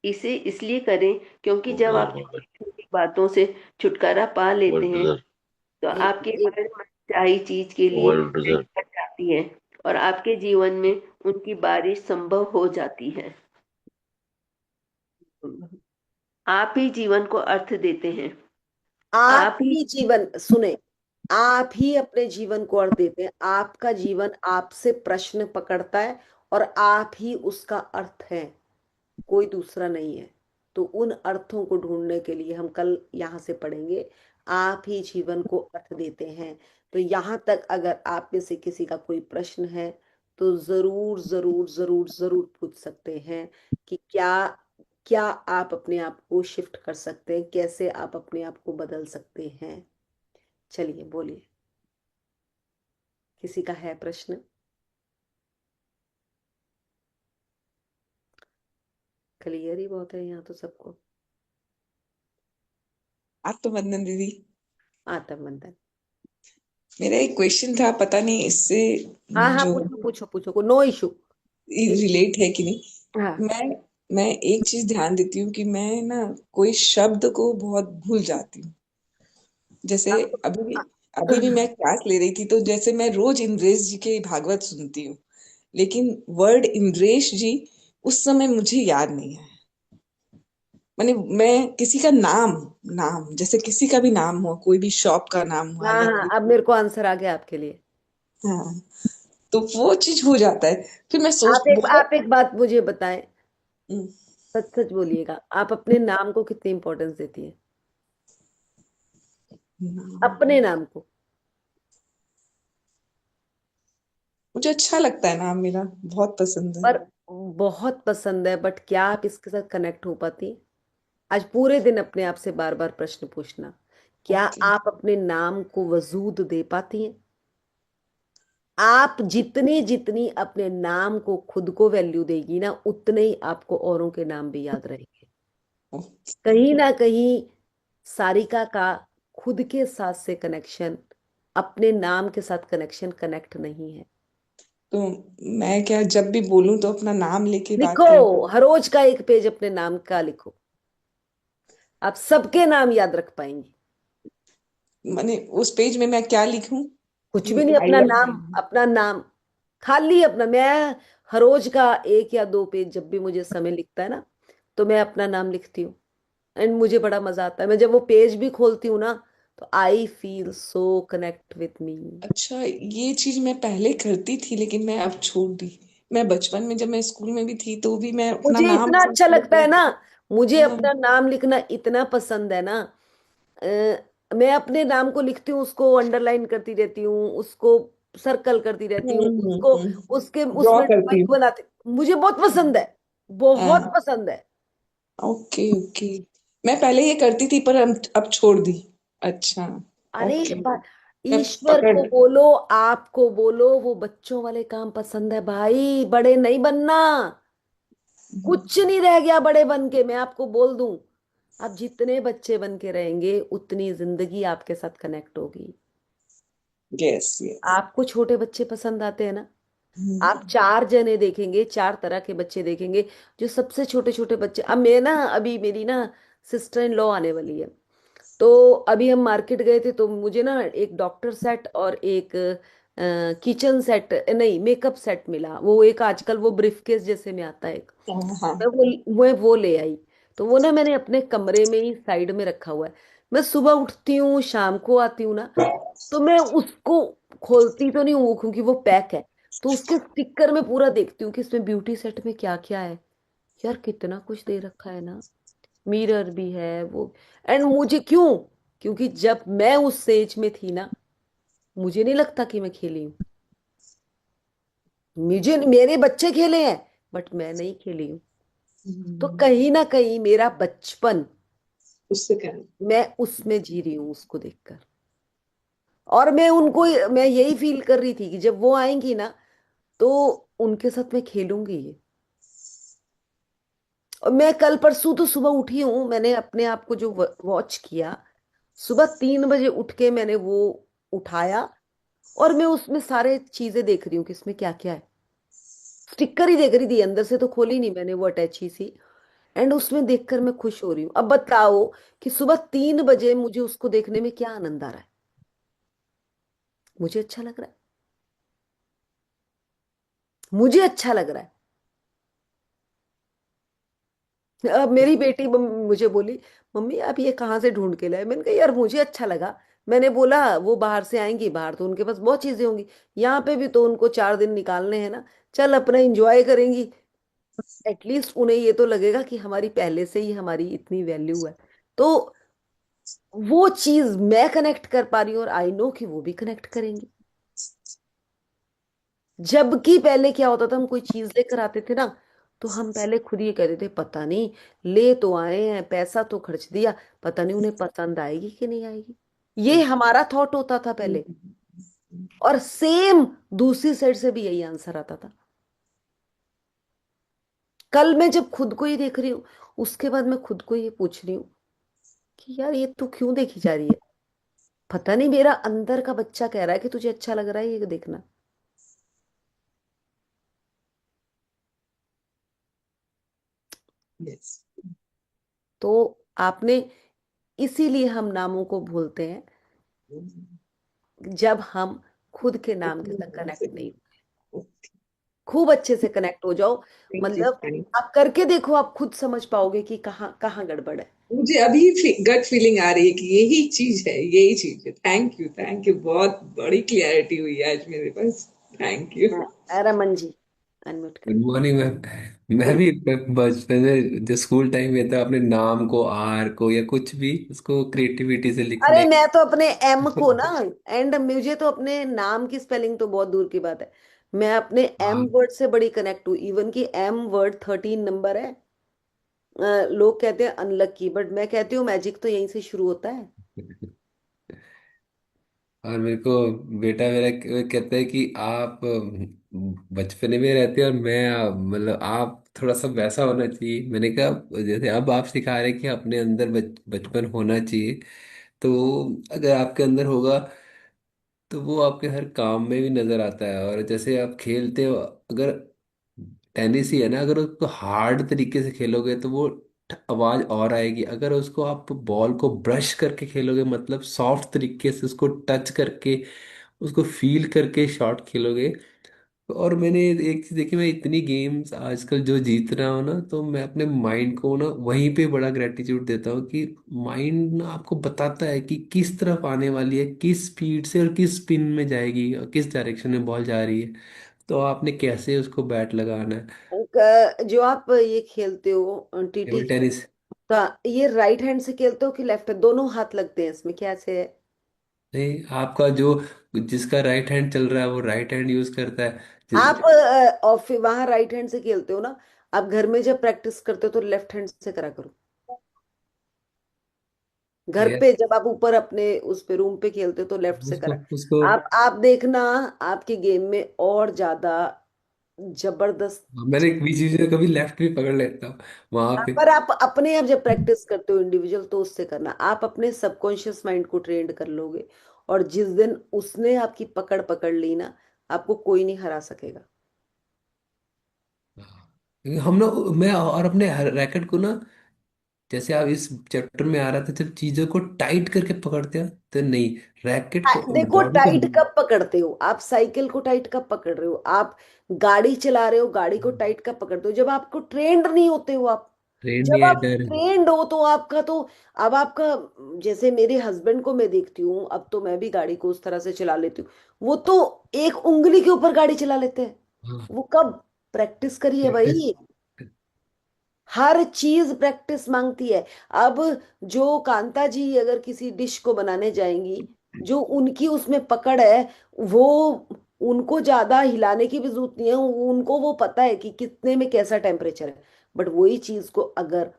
इसे इसलिए करें क्योंकि जब आप छोटी छोटी बातों से छुटकारा पा लेते हैं तो आपके एक हर मनचाही चीज के लिए जड़ कट जाती है और आपके जीवन में उनकी बारिश संभव हो जाती है। आप ही जीवन को अर्थ देते हैं। आप आप ही ही जीवन, सुने, आप ही अपने जीवन को अर्थ देते हैं। आपका जीवन आपसे प्रश्न पकड़ता है और आप ही उसका अर्थ है, कोई दूसरा नहीं है। तो उन अर्थों को ढूंढने के लिए हम कल यहाँ से पढ़ेंगे, आप ही जीवन को अर्थ देते हैं। तो यहाँ तक अगर आप में से किसी का कोई प्रश्न है तो जरूर जरूर जरूर जरूर पूछ सकते हैं कि क्या क्या आप अपने आप को शिफ्ट कर सकते हैं, कैसे आप अपने आप को बदल सकते हैं। चलिए बोलिए, किसी का है प्रश्न? क्लियर ही बहुत है यहाँ तो सबको। आत्मबंधन दीदी, आत्मबंधन। मेरा एक क्वेश्चन था, पता नहीं इससे हाँ हाँ, जो पूछो पूछो पूछो, नो इशू। रिलेट है कि नहीं। हाँ मैं एक चीज ध्यान देती हूँ कि मैं ना कोई शब्द को बहुत भूल जाती हूँ। जैसे आपको अभी भी मैं क्लास ले रही थी, तो जैसे मैं रोज इंद्रेश जी के भागवत सुनती हूँ, लेकिन वर्ड इंद्रेश जी उस समय मुझे याद नहीं है। माने मैं किसी का नाम नाम जैसे किसी का भी नाम हुआ, कोई भी शॉप का नाम हुआ हाँ या हाँ, कोई, अब मेरे को आंसर आ गया आपके लिए। हाँ, तो वो चीज हो जाता है। फिर मैं सोच बहुत आप एक बात मुझे बताएं, हम्म, सच सच बोलिएगा, आप अपने नाम को कितनी इंपॉर्टेंस देती है? अपने नाम को। मुझे अच्छा लगता है नाम, मेरा बहुत पसंद है। पर बहुत पसंद है, बट क्या आप इसके साथ कनेक्ट हो पाती हैं? आज पूरे दिन अपने आप से बार बार प्रश्न पूछना, क्या ओके। आप अपने नाम को वजूद दे पाती हैं? आप जितनी जितनी अपने नाम को खुद को वैल्यू देगी ना, उतने ही आपको औरों के नाम भी याद रहेंगे। कहीं ना कहीं सारिका का खुद के साथ से कनेक्शन, अपने नाम के साथ कनेक्शन कनेक्ट नहीं है। तो मैं क्या जब भी बोलूं तो अपना नाम लेके बात लिखो, करूं? हर रोज का एक पेज अपने नाम का लिखो, आप सबके नाम याद रख पाएंगी। माने उस पेज में मैं क्या लिखूं? कुछ भी नहीं, अपना आइडिया नाम, नहीं। अपना नाम खाली अपना। मैं हर रोज का एक या दो पेज, जब भी मुझे समय लिखता है ना, तो मैं अपना नाम लिखती हूँ। एंड मुझे बड़ा मजा आता है, मैं जब वो पेज भी खोलती हूँ ना, तो I feel so connect with me. अच्छा, ये चीज मैं पहले करती थी लेकिन मैं अब छोड़ दी। मैं बचपन में जब मैं स्कूल में भी थी तो भी मैं अपना मुझे नाम इतना सर्च अच्छा लगता करके, है ना, मुझे हाँ, अपना नाम लिखना इतना पसंद है ना। मैं अपने नाम को लिखती हूँ, उसको अंडरलाइन करती रहती हूँ, उसको सर्कल करती रहती हूँ, उसको उसके ड्रॉ उसमें करती ड्राइंग हूँ। बनाती, मुझे बहुत पसंद है, बहुत हाँ, पसंद है। Okay okay. मैं पहले ये करती थी पर अब छोड़ दी। अच्छा, अरे ओके। मैं ईश्वर पकड़ को बोलो, आपको बोलो, वो बच्चों वाले काम पसंद है भाई, बड़े नहीं बनना। कुछ नहीं रह गया बड़े बन के, मैं आपको बोल दूं। आप जितने बच्चे बन के रहेंगे उतनी जिंदगी आपके साथ कनेक्ट होगी। Yes yes. आपको छोटे बच्चे पसंद आते हैं ना, आप चार जने देखेंगे, चार तरह के बच्चे देखेंगे। जो सबसे छोटे छोटे बच्चे, अब मैं ना, अभी मेरी ना सिस्टर इन लॉ आने वाली है, तो अभी हम मार्केट गए थे, तो मुझे ना एक डॉक्टर सेट और एक किचन सेट, नहीं मेकअप सेट मिला। वो एक आजकल वो ब्रीफकेस जैसे में आता है एक, हाँ हाँ। मैं वो ले आई। तो वो ना मैंने अपने कमरे में ही साइड में रखा हुआ है। मैं सुबह उठती हूँ, शाम को आती हूँ ना, तो मैं उसको खोलती तो नहीं हूँ क्योंकि वो पैक है। तो उसके स्टिकर में पूरा देखती हूँ कि इसमें ब्यूटी सेट में क्या क्या है। यार कितना कुछ दे रखा है ना, मिरर भी है वो। एंड मुझे क्यों, क्योंकि जब मैं उस एज में थी ना, मुझे नहीं लगता कि मैं खेली हूँ। मुझे, मेरे बच्चे खेले हैं बट मैं नहीं खेली हूँ। तो कहीं ना कहीं मेरा बचपन, उससे क्या। मैं उसमें जी रही हूँ उसको देखकर। और मैं उनको, मैं यही फील कर रही थी कि जब वो आएंगी ना, तो उनके साथ मैं खेलूंगी ये। और मैं कल परसों तो सुबह उठी हूँ, मैंने अपने आप को जो वॉच किया, सुबह 3 बजे उठ के मैंने वो उठाया, और मैं उसमें सारे चीजें देख रही हूँ कि इसमें क्या क्या है। स्टिकर ही देख रही थी, अंदर से तो खोली नहीं मैंने, वो अटैची सी। एंड उसमें देखकर मैं खुश हो रही हूँ। अब बताओ कि सुबह 3 बजे मुझे उसको देखने में क्या आनंद आ रहा है। मुझे अच्छा लग रहा है, मुझे अच्छा लग रहा है। अब मेरी बेटी मुझे बोली, मम्मी आप ये कहाँ से ढूंढ के लाए। मैंने कहा यार मुझे अच्छा लगा। मैंने बोला वो बाहर से आएंगी, बाहर तो उनके पास बहुत चीजें होंगी, यहाँ पे भी तो उनको 4 दिन निकालने हैं ना, चल अपना एंजॉय करेंगी। एटलीस्ट उन्हें ये तो लगेगा कि हमारी पहले से ही हमारी इतनी वैल्यू है। तो वो चीज मैं कनेक्ट कर पा रही हूँ, और आई नो कि वो भी कनेक्ट करेंगी। जबकि पहले क्या होता था, हम कोई चीज लेकर आते थे ना, तो हम पहले खुद ये कहते थे पता नहीं, ले तो आए हैं, पैसा तो खर्च दिया, पता नहीं उन्हें पसंद आएगी कि नहीं आएगी। ये हमारा थॉट होता था पहले। और सेम दूसरी साइड से भी यही आंसर आता था। कल मैं जब खुद को ये देख रही हूँ, उसके बाद मैं खुद को ये पूछ रही हूँ कि यार ये तू क्यों देखी जा रही है। पता नहीं, मेरा अंदर का बच्चा कह रहा है कि तुझे अच्छा लग रहा है ये देखना। यस। तो आपने, इसीलिए हम नामों को भूलते हैं जब हम खुद के नाम के साथ कनेक्ट नहीं। खूब अच्छे से कनेक्ट हो जाओ, थैंक यू मतलब थैंक। आप करके देखो, आप खुद समझ पाओगे कि कहाँ कहाँ गड़बड़ है। मुझे अभी गट फीलिंग आ रही है कि यही चीज है, यही चीज है। थैंक यू, बहुत बड़ी क्लियरिटी हुई है आज मेरे पास। Thank you. Raman ji, unmute good करें। Morning ma'am. मैं भी बचपन में जो स्कूल टाइम में था, अपने नाम को, आर को, या कुछ भी उसको क्रिएटिविटी से अरे लिखने। मैं तो अपने एम को ना, एंड मुझे तो अपने नाम की स्पेलिंग तो बहुत दूर की बात है, मैं अपने एम हाँ। वर्ड से बड़ी कनेक्ट हूँ। इवन कि एम वर्ड 13 नंबर है। लोग कहते हैं अनलकी, बट मैं कहती हूँ मैजिक तो यहीं से शुरू होता है। और मेरे को बेटा मेरा कहता है कि आप बचपने में रहते हैं, और मैं मतलब आप थोड़ा सा वैसा होना चाहिए। मैंने कहा जैसे अब आप सिखा रहे हैं कि अपने अंदर बचपन होना चाहिए, तो अगर आपके अंदर होगा तो वो आपके हर काम में भी नजर आता है। और जैसे आप खेलते हो, अगर टेनिस ही है ना, अगर उसको हार्ड तरीके से खेलोगे तो वो आवाज और आएगी। अगर उसको आप बॉल को ब्रश करके खेलोगे, मतलब सॉफ्ट तरीके से उसको टच करके, उसको फील करके शॉट खेलोगे। और मैंने एक चीज देखी, मैं इतनी गेम्स आजकल जो जीत रहा हूँ ना, तो मैं अपने माइंड को ना वहीं पे बड़ा ग्रेटिट्यूड देता हूँ कि माइंड ना आपको बताता है कि किस तरफ आने वाली है, किस स्पीड से और किस स्पिन में जाएगी, और किस डायरेक्शन में बॉल जा रही है, तो आपने कैसे उसको बैट लगाना है। जो आप ये खेलते हो टीटी, टेबल टेनिस। तो ये राइट हैंड से खेलते हो कि लेफ्ट, दोनों हाथ लगते हैं इसमें, कैसे है? नहीं, आपका जो, जिसका राइट हैंड चल रहा है वो राइट हैंड यूज करता है। आप ऑफिस वहां राइट हैंड से खेलते हो ना, आप घर में जब प्रैक्टिस करते हो तो लेफ्ट हैंड से करा करो। घर ये पे जब आप ऊपर अपने उस पे रूम पे खेलते हो तो लेफ्ट से उसको करा। उसको आप देखना, आपके गेम में और ज्यादा जबरदस्त मैंने चीज। एक बीच बीच में कभी लेफ्ट भी पकड़ लेता हूँ वहां पे। पर आप अपने आप जब प्रैक्टिस करते हो इंडिविजुअल, तो उससे करना, आप अपने सबकॉन्शियस माइंड को ट्रेंड कर लोगे। और जिस दिन उसने आपकी पकड़ पकड़ ली ना, आपको कोई नहीं हरा सकेगा। हाँ। क्योंकि हम ना, मैं और अपने रैकेट को ना, जैसे आप इस चैप्टर में आ रहा था, जब चीजों को टाइट करके पकड़ते हैं तो नहीं, रैकेट को, देखो बॉडी को। टाइट कब पकड़ते हो आप? साइकिल को टाइट कब पकड़ रहे हो आप? गाड़ी चला रहे हो, गाड़ी को टाइट कब पकड़ते हो? जब आपको ट्रेंड नहीं होते हो आप। ट्रेन नहीं जब है आप डर। ट्रेंड हो तो आपका तो, अब आपका, जैसे मेरे हस्बैंड को मैं देखती हूँ, अब तो मैं भी गाड़ी को उस तरह से चला लेती हूँ। वो तो एक उंगली के ऊपर गाड़ी चला लेते हैं। हाँ। वो कब? प्रैक्टिस करिए प्रैक्टिस। भाई। हर चीज प्रैक्टिस मांगती है। अब जो कांता जी अगर किसी डिश को बनाने जाएंगी, जो उनकी उसमें पकड़ है, वो, उनको ज्यादा हिलाने की भी जरूरत नहीं है, उनको वो पता है कि कितने में कैसा टेम्परेचर है। बट वही चीज को अगर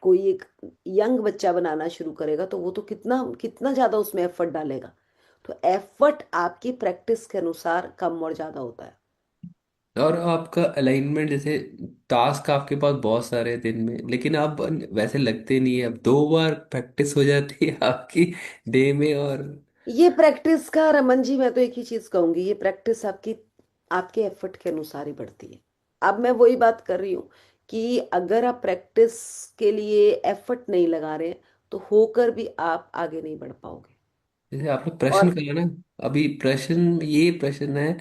कोई एक यंग बच्चा बनाना शुरू करेगा, तो वो तो कितना कितना ज्यादा उसमें एफर्ट डालेगा। तो एफर्ट आपकी प्रैक्टिस के अनुसार कम और ज्यादा होता है। और आपका अलाइनमेंट, जैसे टास्क आपके पास बहुत सारे हैं दिन में, लेकिन आप वैसे लगते नहीं है, अब 2 बार प्रैक्टिस हो जाती है आपकी डे में। और ये प्रैक्टिस का, रमन जी, मैं तो एक ही चीज कहूंगी, ये प्रैक्टिस आपकी, आपके एफर्ट के अनुसार ही बढ़ती है। अब मैं वही बात कर रही हूँ कि अगर आप प्रैक्टिस के लिए एफर्ट नहीं लगा रहे हैं, तो होकर भी आप आगे नहीं बढ़ पाओगे। जैसे आपने प्रश्न और कहा ना, अभी प्रश्न, ये प्रश्न है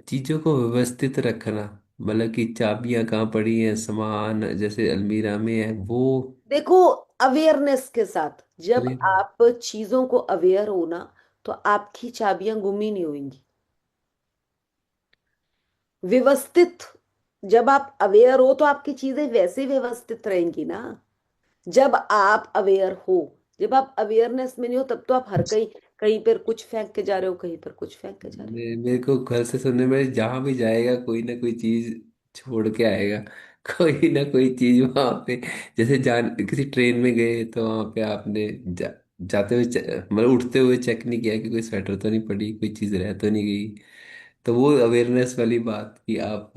चीजों को व्यवस्थित रखना। मतलब कि चाबियां कहाँ पड़ी हैं, सामान जैसे अलमीरा में है वो। देखो, अवेयरनेस के साथ जब अरे आप चीजों को अवेयर हो ना, तो आपकी चाबियां गुम ही नहीं होंगी। व्यवस्थित, जब आप अवेयर हो तो आपकी चीजें वैसे व्यवस्थित रहेंगी ना। जब आप अवेयर हो, जब आप अवेयरनेस में नहीं हो, तब तो आप हर कहीं, कहीं पर कुछ फेंक के जा रहे हो, कहीं पर कुछ फेंक के जा रहे मेरे को घर से सुनने में, जहां भी जाएगा कोई ना कोई चीज छोड़ के आएगा। कोई ना कोई चीज वहां पे, जैसे जान किसी ट्रेन में गए तो वहां पे आपने जाते हुए मतलब उठते हुए चेक नहीं किया कि कोई स्वेटर तो नहीं पड़ी, कोई चीज रह तो नहीं गई। तो वो अवेयरनेस वाली बात कि आप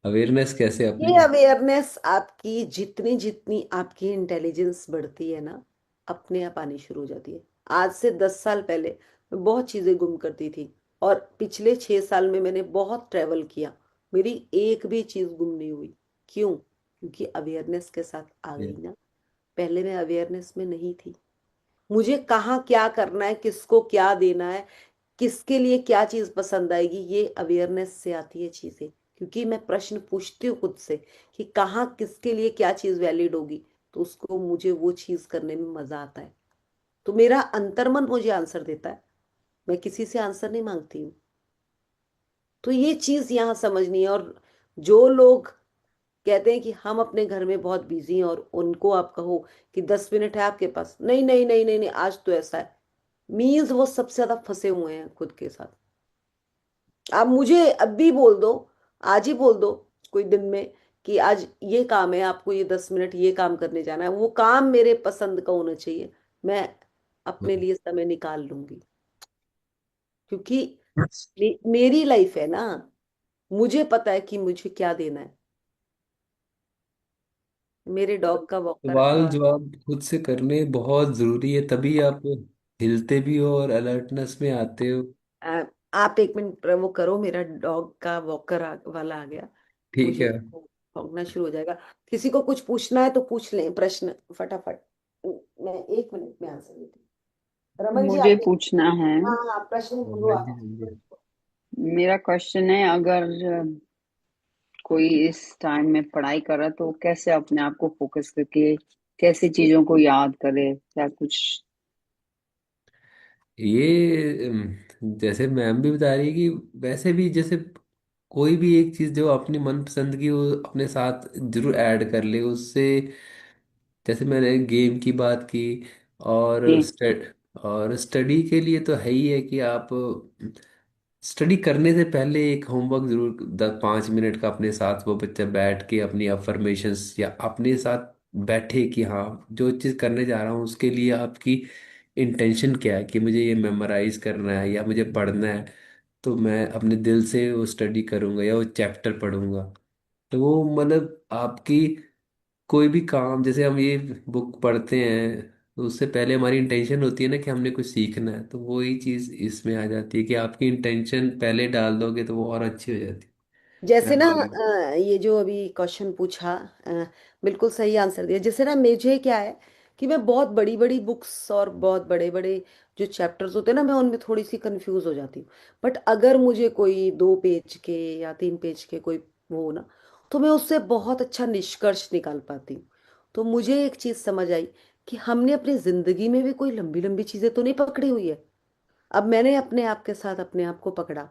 अवेयरनेस कैसे हो। ये अपनी। अवेयरनेस आपकी, जितनी जितनी आपकी इंटेलिजेंस बढ़ती है ना, अपने आप आनी शुरू हो जाती है। आज से 10 साल पहले मैं बहुत चीजें गुम करती थी, और पिछले 6 साल में मैंने बहुत ट्रेवल किया, मेरी एक भी चीज गुम नहीं हुई। क्यों? क्योंकि अवेयरनेस के साथ आ गई ना। पहले मैं अवेयरनेस में नहीं थी। मुझे कहाँ क्या करना है, किसको क्या देना है, किसके लिए क्या चीज पसंद आएगी, ये अवेयरनेस से आती है चीजें। क्योंकि मैं प्रश्न पूछती हूँ खुद से कि कहाँ किसके लिए क्या चीज वैलिड होगी, तो उसको, मुझे वो चीज करने में मजा आता है। तो मेरा अंतर्मन मुझे आंसर देता है, मैं किसी से आंसर नहीं मांगती हूँ। तो ये चीज यहाँ समझनी है। और जो लोग कहते हैं कि हम अपने घर में बहुत बिजी हैं, और उनको आप कहो कि 10 मिनट है आपके पास, नहीं नहीं नहीं नहीं नहीं, आज तो ऐसा है, मीन्स वो सबसे ज्यादा फंसे हुए हैं खुद के साथ। आप मुझे अब भी बोल दो, आज ही बोल दो कोई दिन में, कि आज ये काम है, आपको ये 10 मिनट ये काम करने जाना है, वो काम मेरे पसंद का होना चाहिए, मैं अपने लिए समय निकाल लूंगी। क्योंकि मेरी लाइफ है ना, मुझे पता है कि मुझे क्या देना है। मेरे डॉग का वॉकर सवाल जवाब खुद से करने बहुत जरूरी है, तभी आप हिलते भी हो और अलर्टनेस में आते हो। आप 1 मिनट वो करो, मेरा डॉग का वॉकर वाला आ गया। ठीक मुझे है। भौंकना शुरू हो जाएगा। किसी को कुछ पूछना है तो पूछ लें प्रश्न फटाफट। मैं 1 मिनट में आंसर देती हूँ। रमन जी मुझे आप, पूछना है। हाँ हाँ, प्रश्न हाँ बोलो जी, आप। हाँ जी। मेरा क्वेश्चन है, अगर कोई इस टाइम में पढ़ाई कर रहा है तो कैसे अपने आप को फोकस करके कैसे चीजों को याद करे, क्या कुछ? ये जैसे मैम भी बता रही है कि वैसे भी, जैसे कोई भी एक चीज जो अपनी मनपसंद की, वो अपने साथ जरूर ऐड कर ले उससे। जैसे मैंने गेम की बात की, और जी। और स्टडी के लिए तो है ही है कि आप स्टडी करने से पहले एक होमवर्क जरूर 10-5 मिनट का अपने साथ वो बच्चा बैठ के अपनी अफर्मेशंस या अपने साथ बैठे कि हाँ जो चीज़ करने जा रहा हूँ उसके लिए आपकी इंटेंशन क्या है, कि मुझे ये मेमोराइज करना है या मुझे पढ़ना है, तो मैं अपने दिल से वो स्टडी करूँगा या वो चैप्टर पढ़ूंगा। तो वो मतलब आपकी कोई भी काम, जैसे हम ये बुक पढ़ते हैं तो उससे पहले हमारी इंटेंशन होती है ना कि हमने कुछ सीखना है, तो वही चीज़ इसमें आ जाती है कि आपकी इंटेंशन पहले डाल दोगे तो वो और अच्छी हो जाती है। जैसे ना मैं ये जो अभी क्वेश्चन पूछा, बिल्कुल सही आंसर दिया। जैसे ना मुझे क्या है कि मैं बहुत बड़ी बड़ी बुक्स और बहुत बड़े बड़े जो चैप्टर्स होते हैं ना, मैं उनमें थोड़ी सी कंफ्यूज हो जाती हूँ। बट अगर मुझे कोई 2 पेज के या 3 पेज के कोई वो हो ना, तो मैं उससे बहुत अच्छा निष्कर्ष निकाल पाती हूँ। तो मुझे एक चीज़ समझ आई कि हमने अपनी जिंदगी में भी कोई लंबी लंबी चीज़ें तो नहीं पकड़ी हुई है। अब मैंने अपने आप के साथ अपने आप को पकड़ा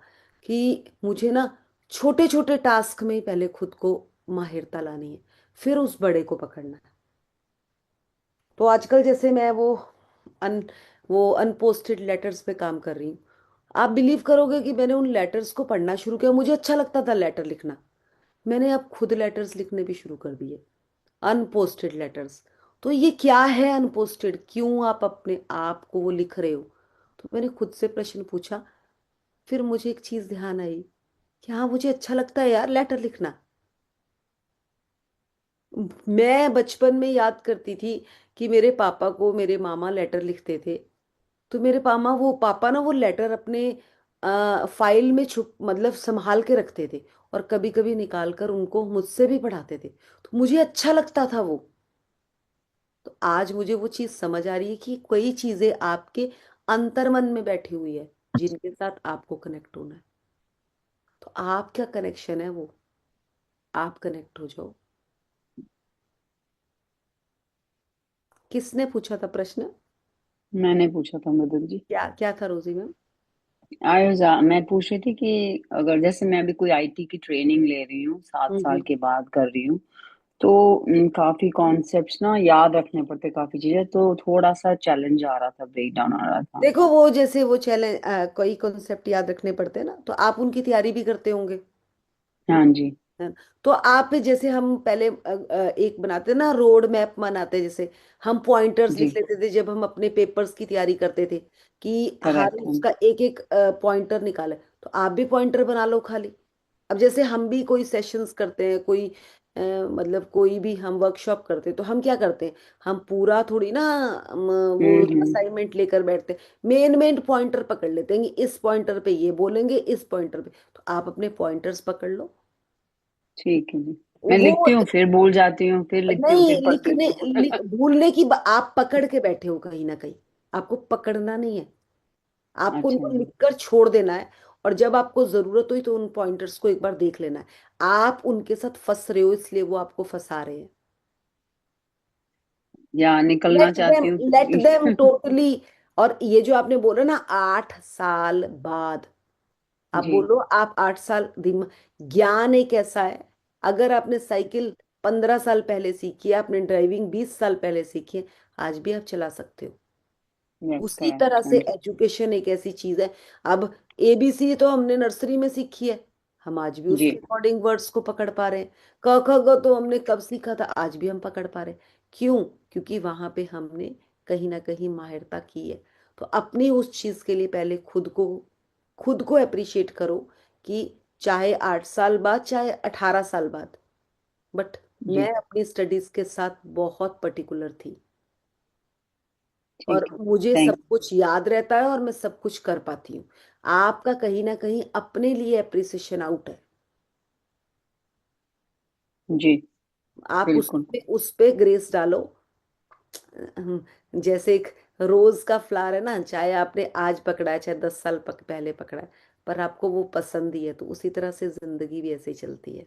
कि मुझे ना छोटे छोटे टास्क में ही पहले खुद को माहिरता लानी है, फिर उस बड़े को पकड़ना है। तो आजकल जैसे मैं अन वो अनपोस्टेड लेटर्स पे काम कर रही हूँ। आप बिलीव करोगे कि मैंने उन लेटर्स को पढ़ना शुरू किया, मुझे अच्छा लगता था लेटर लिखना। मैंने अब खुद लेटर्स लिखने भी शुरू कर दिए, अनपोस्टेड लेटर्स। तो ये क्या है अनपोस्टेड, क्यों आप अपने आप को वो लिख रहे हो? तो मैंने खुद से प्रश्न पूछा। फिर मुझे एक चीज ध्यान आई कि हाँ, मुझे अच्छा लगता है यार लेटर लिखना। मैं बचपन में याद करती थी कि मेरे पापा को मेरे मामा लेटर लिखते थे, तो मेरे पापा ना वो लेटर अपने फाइल में छुप मतलब संभाल के रखते थे, और कभी कभी निकाल कर उनको मुझसे भी पढ़ाते थे। तो मुझे अच्छा लगता था वो। तो आज मुझे वो चीज समझ आ रही है कि कई चीजें आपके अंतर्मन में बैठी हुई है जिनके साथ आपको कनेक्ट होना है। तो आप क्या कनेक्शन है वो, आप कनेक्ट हो जाओ। किसने पूछा था प्रश्न? मैंने पूछा था मधुर जी। क्या क्या था रोजी मैम? आयोजा, मैं पूछ रही थी कि अगर जैसे मैं अभी कोई आईटी की ट्रेनिंग ले रही हूँ, 7 साल हम्म। के बाद कर रही हूँ, तो काफी कॉन्सेप्ट्स ना याद रखने पड़ते, काफी चीजें, तो थोड़ा सा चैलेंज आ रहा था, ब्रेक डाउन आ रहा था। देखो वो जैसे वो चैलेंज, कोई कॉन्सेप्ट याद रखने पड़ते हैं ना, तो आप उनकी तैयारी भी करते होंगे, हाँ जी। है ना? तो आप जैसे हम पहले एक बनाते ना रोड मैप बनाते, जैसे हम पॉइंटर्स जी। लिख लेते थे जब हम अपने पेपर्स की तैयारी करते थे कि हर करेक्ट है। उसका एक एक पॉइंटर निकाले। तो आप भी पॉइंटर बना लो खाली। अब जैसे हम भी कोई सेशंस करते हैं, कोई मतलब कोई भी हम वर्कशॉप करते हैं, तो हम क्या करते हैं, हम पूरा थोड़ी ना वो हम्म। असाइनमेंट लेकर बैठते हैं। मेन मेन पॉइंटर पकड़ लेते हैं कि इस पॉइंटर पे ये बोलेंगे, इस पॉइंटर पे। तो आप अपने पॉइंटर्स पकड़ लो। ठीक है जी। मैं वो लिखती हूँ, फिर भूल जाती हूँ, फिर लिखती हूँ, फिर नहीं पकड़ती हूँ। भूलने की आप पकड़ के बैठे हो कहीं ना कहीं। आपको पकड़ना नहीं है, आपको अच्छा उनको जी। लिखकर छोड़ देना है। और जब आपको जरूरत हुई तो उन पॉइंटर्स को एक बार देख लेना है। आप उनके साथ फंस रहे हो इसलिए वो आपको फंसा रहे हैं। या निकलना लेट चाहती देम, हूँ। Let them totally. और ये जो आपने बोला ना 8 साल बाद, आप जी। बोलो आप 8 साल ज्ञान एक ऐसा है। अगर आपने साइकिल 15 साल पहले सीखी है, आपने ड्राइविंग 20 साल पहले सीखी है, आज भी आप चला सकते हो। यस, उसी तरह करेक्ट, हाँ से जी। एजुकेशन एक ऐसी चीज है। अब एबीसी तो हमने नर्सरी में सीखी है, हम आज भी जी। उसके अकॉर्डिंग वर्ड्स को पकड़ पा रहे हैं। क ख ग तो हमने कब सीखा था, आज भी हम पकड़ पा रहे हैं। क्यों? क्योंकि वहां पे हमने कहीं ना कहीं माहिरता की है। तो अपनी उस चीज के लिए पहले खुद को अप्रिशिएट करो कि चाहे 8 साल बाद, चाहे 18 साल बाद, बट मैं जी। अपनी स्टडीज के साथ बहुत पर्टिकुलर थी। और ठीक है। मुझे सब थैंक कुछ याद रहता है और मैं सब कुछ कर पाती हूँ। आपका कहीं ना कहीं अपने लिए अप्रिसिएशन आउट है। जी। आप बिल्कुल। उस पे ग्रेस डालो। जैसे एक रोज का फ्लावर है ना, चाहे आपने आज पकड़ा है, चाहे 10 साल पहले पकड़ा है, पर आपको वो पसंद ही है। तो उसी तरह से जिंदगी भी ऐसे ही चलती है।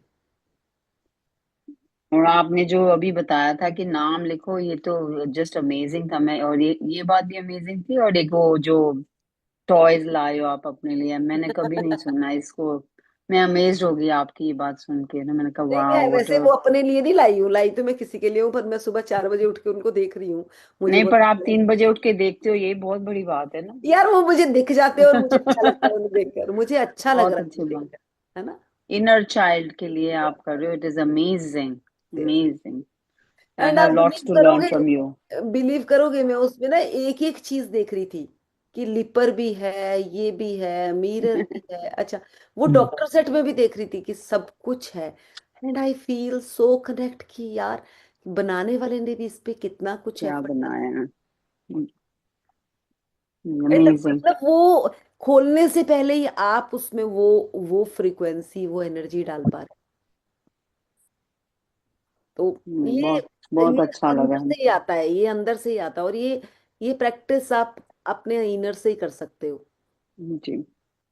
और आपने जो अभी बताया था कि नाम लिखो, ये तो जस्ट अमेजिंग था। मैं, और ये बात भी अमेजिंग थी, और एक वो जो टॉयज लाए हो आप अपने लिए, मैंने कभी नहीं सुना इसको। मैं अमेज्ड हो गई आपकी ये बात सुन के ना, मैंने कहा नहीं, वाह, मैं व्हाट। वैसे वो अपने लिए नहीं लाई हूँ, लाई तो मैं किसी के लिए हूँ, पर मैं सुबह 4 बजे उठ के उनको देख रही हूँ। मुझे नहीं, बहुत पर आप अच्छा 3 बजे उठ के देखते हो, यही बहुत बड़ी बात है ना। यार, वो मुझे दिख जाते हैं और मुझे अच्छा लगता है उन्हें देखकर, मुझे अच्छा लग बहुत रहा है अच्छी उन्हें बात। देखकर, है ना? इनर चाइल्ड के लिए आप कर रहे हो, it is amazing. Yes. Amazing. I and आप have lots to learn from you. Believe करोगे, मैं उसमें ना एक एक चीज देख रही थी कि लिपर भी है, ये भी है, मिरर भी है, अच्छा वो डॉक्टर सेट में भी देख रही थी कि सब कुछ है। And I feel so connect कि यार बनाने वाले ने भी इस पे कितना कुछ क्या एफर्ट बनाया लगाया। है? And Amazing. मतलब वो खोलने से पहले ही आप उसमें वो फ्रीक्वेंसी, वो एनर्जी डाल पा रहे। तो ये बहुत बहुत ये अच्छा लगा। अंदर से ही आता है, ये अंदर से ही आता है। और ये प्रैक्टिस आप अपने इनर से ही कर सकते हो, जी।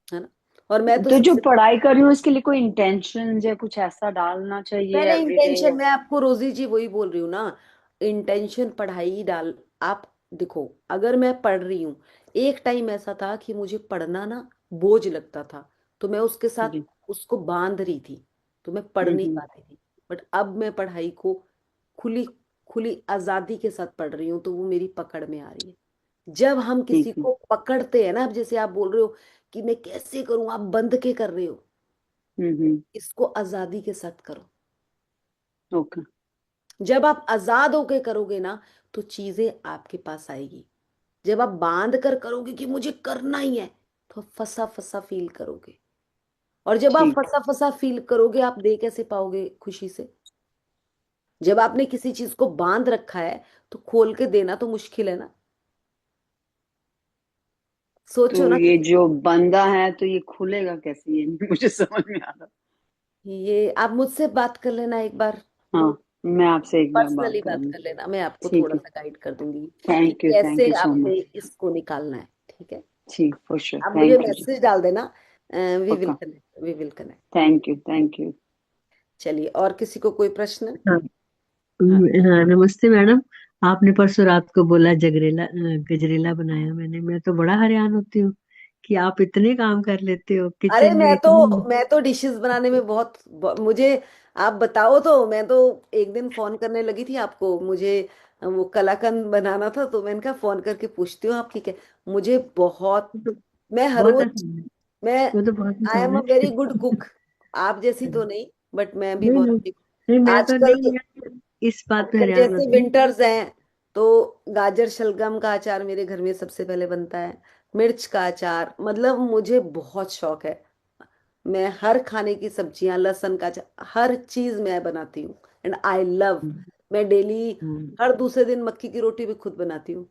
है ना। और मैं तो तो जो सबसे पढ़ाई कर रही हूँ इसके लिए कोई इंटेंशन या कुछ ऐसा डालना चाहिए पहले एवरीडे? इंटेंशन, मैं आपको रोजी जी वही बोल रही हूँ ना, इंटेंशन पढ़ाई डाल। आप देखो, अगर मैं पढ़ रही हूँ, एक टाइम ऐसा था कि मुझे पढ़ना ना बोझ लगता था, तो मैं उसके साथ जी। उसको बांध रही थी, तो मैं पढ़ नहीं हम्म। पाती थी। बट अब मैं पढ़ाई को खुली खुली आजादी के साथ पढ़ रही हूँ, तो वो मेरी पकड़ में आ रही है। जब हम ठीक किसी है। को पकड़ते हैं ना, अब जैसे आप बोल रहे हो कि मैं कैसे करूं, आप बंद के कर रहे हो, हम्म। इसको आजादी के साथ करो। ओके। जब आप आजाद होके करोगे ना, तो चीजें आपके पास आएगी। जब आप बांध कर करोगे कि मुझे करना ही है, तो आप फंसा फंसा फील करोगे। और जब आप ठीक। फंसा फंसा फील करोगे, आप दे कैसे पाओगे खुशी से? जब आपने किसी चीज को बांध रखा है, तो खोल के देना तो मुश्किल है ना। सोचो तो ना ये जो बंदा है तो ये खुलेगा कैसे, ये नहीं मुझे समझ में आ रहा। ये आप मुझसे बात कर लेना एक बार, हाँ, मैं आपसे एक बार बात पर्सनली बात करूंगी। कर लेना, मैं आपको ठीक थोड़ा है। सा गाइड कर दूंगी कि थैंक कैसे यू सो आपने मच। इसको निकालना है। ठीक है, ठीक, फॉर श्योर, आप मुझे थैंक यू जी। मैसेज डाल देना। वी विल पक्का। Connect, we will connect. Thank you, thank you. चलिए, और किसी को कोई प्रश्न? हाँ। हाँ। हाँ, नमस्ते मैडम। आपने परसों रात को बोला गजरेला बनाया मैंने। मैं तो बड़ा हैरान होती हूँ कि आप इतने काम कर लेते हो अरे किचन में इतनी। मैं तो डिशेस बनाने में मुझे आप बताओ तो मैं तो एक दिन फोन करने लगी थी आपको। मुझे वो कलाकंद बनाना था, तो मैंने कहा फोन करके पूछती हूँ आप ठीक है। मुझे बहुत, वो तो मैं हर बहुत रोज, आसान है। मैं वो तो बहुत आई एम आसान अ है। Very good cook. आप जैसी तो नहीं, बट मैं भी नहीं बहुत नहीं अच्छी। नहीं, मैं तो आजकल, नहीं, मैं इस बात पे आजकल हैरान जैसे होती हूँ। विंटर्स हैं, तो गाजर शलगम का अचार मेरे घर में सबसे पहले बनता है। मिर्च का अचार, मतलब मुझे बहुत शौक है। मैं हर खाने की सब्जियां, लहसुन का अचार, हर चीज मैं बनाती हूँ। एंड आई लव, हम्म, मैं डेली हम्म। हर दूसरे दिन मक्की की रोटी भी खुद बनाती हूँ।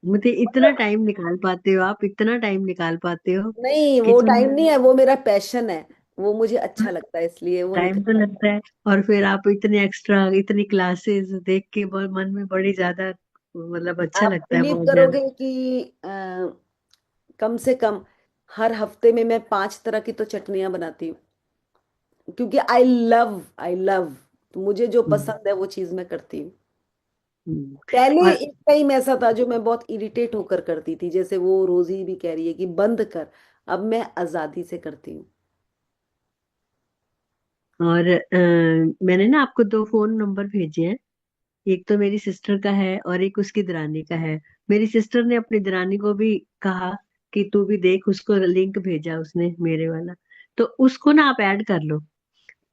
मुझे इतना मतलब टाइम निकाल पाते हो आप, इतना टाइम निकाल पाते हो नहीं, वो किचन टाइम में। नहीं है, वो मेरा पैशन है। वो मुझे अच्छा लगता है, इसलिए वो टाइम तो निकल। लगता है। और फिर आप इतने एक्स्ट्रा, इतनी क्लासेस देख के मन में बड़ी ज्यादा, मतलब अच्छा आप लगता है बिलीव बहुत ज्यादा। करोगे कि कम से कम हर हफ्ते में मैं 5 तरह की तो चटनियां बनाती हूँ, क्योंकि आई लव, मुझे जो हम्म, पसंद है वो चीज मैं करती हूँ। हम्म। पहले और एक टाइम ऐसा था जो मैं बहुत इरिटेट होकर करती थी, जैसे वो रोजी भी कह रही है कि बंद कर। अब मैं आजादी से करती हूँ। मैंने ना आपको दो फोन नंबर भेजे हैं। एक तो मेरी सिस्टर का है और एक उसकी दरानी का है। मेरी सिस्टर ने अपनी दरानी को भी कहा कि तू भी देख, उसको लिंक भेजा उसने मेरे वाला। तो उसको ना आप ऐड कर लो।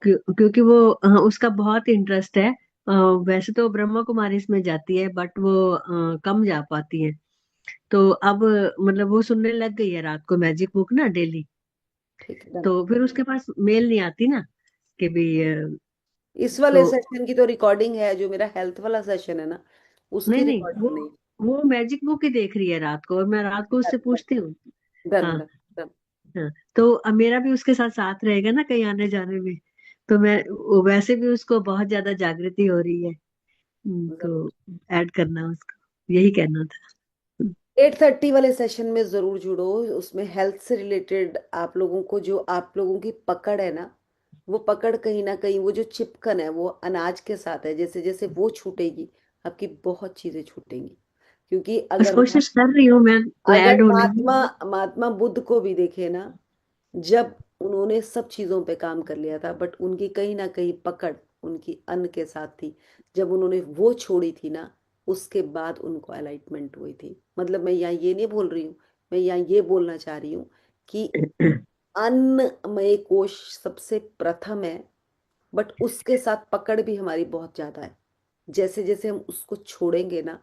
क्योंकि वो उसका बहुत इंटरेस्ट है। वैसे तो ब्रह्मा कुमारी इसमें जाती है, बट वो कम जा पाती है। तो अब मतलब वो सुनने लग गई है रात को मैजिक बुक ना डेली। ठीक है, done। तो फिर उसके पास मेल नहीं आती ना कि भी इस वाले तो सेशन की तो रिकॉर्डिंग है, जो मेरा हेल्थ वाला सेशन है ना, नहीं उसकी नहीं, रिकॉर्डिंग नहीं। वो मैजिक बुक ही देख रही है रात को, और मैं रात को उससे पूछती हूँ। डन हाँ। Done done. हाँ। तो अब मेरा भी उसके साथ साथ रहेगा ना कहीं आने जाने में। तो मैं वैसे भी उसको बहुत ज्यादा जागृति हो रही है। जरूर। तो ऐड करना उसको, यही कहना था। 8:30 वाले सेशन में जरूर जुड़ो। उसमें हेल्थ से रिलेटेड आप लोगों को, जो आप लोगों की पकड़ है ना, वो पकड़ कहीं ना कहीं, वो जो चिपकन है वो अनाज के साथ है। जैसे जैसे वो छूटेगी, आपकी बहुत चीजें छूटेंगी। क्योंकि बस अगर कोशिश कर रही हूँ मैं अगर ऐड होने की। महात्मा महात्मा बुद्ध को भी देखे ना, जब उन्होंने सब चीजों पे काम कर लिया था, बट उनकी कहीं ना कहीं पकड़ उनकी अन्न के साथ थी। जब उन्होंने वो छोड़ी थी ना, उसके बाद उनको अलाइटमेंट हुई थी। मतलब मैं यहाँ ये नहीं बोल रही हूँ, मैं यहाँ ये बोलना चाह रही हूँ कि अन्नमय कोश सबसे प्रथम है, बट उसके साथ पकड़ भी हमारी बहुत ज्यादा है। जैसे जैसे हम उसको छोड़ेंगे ना,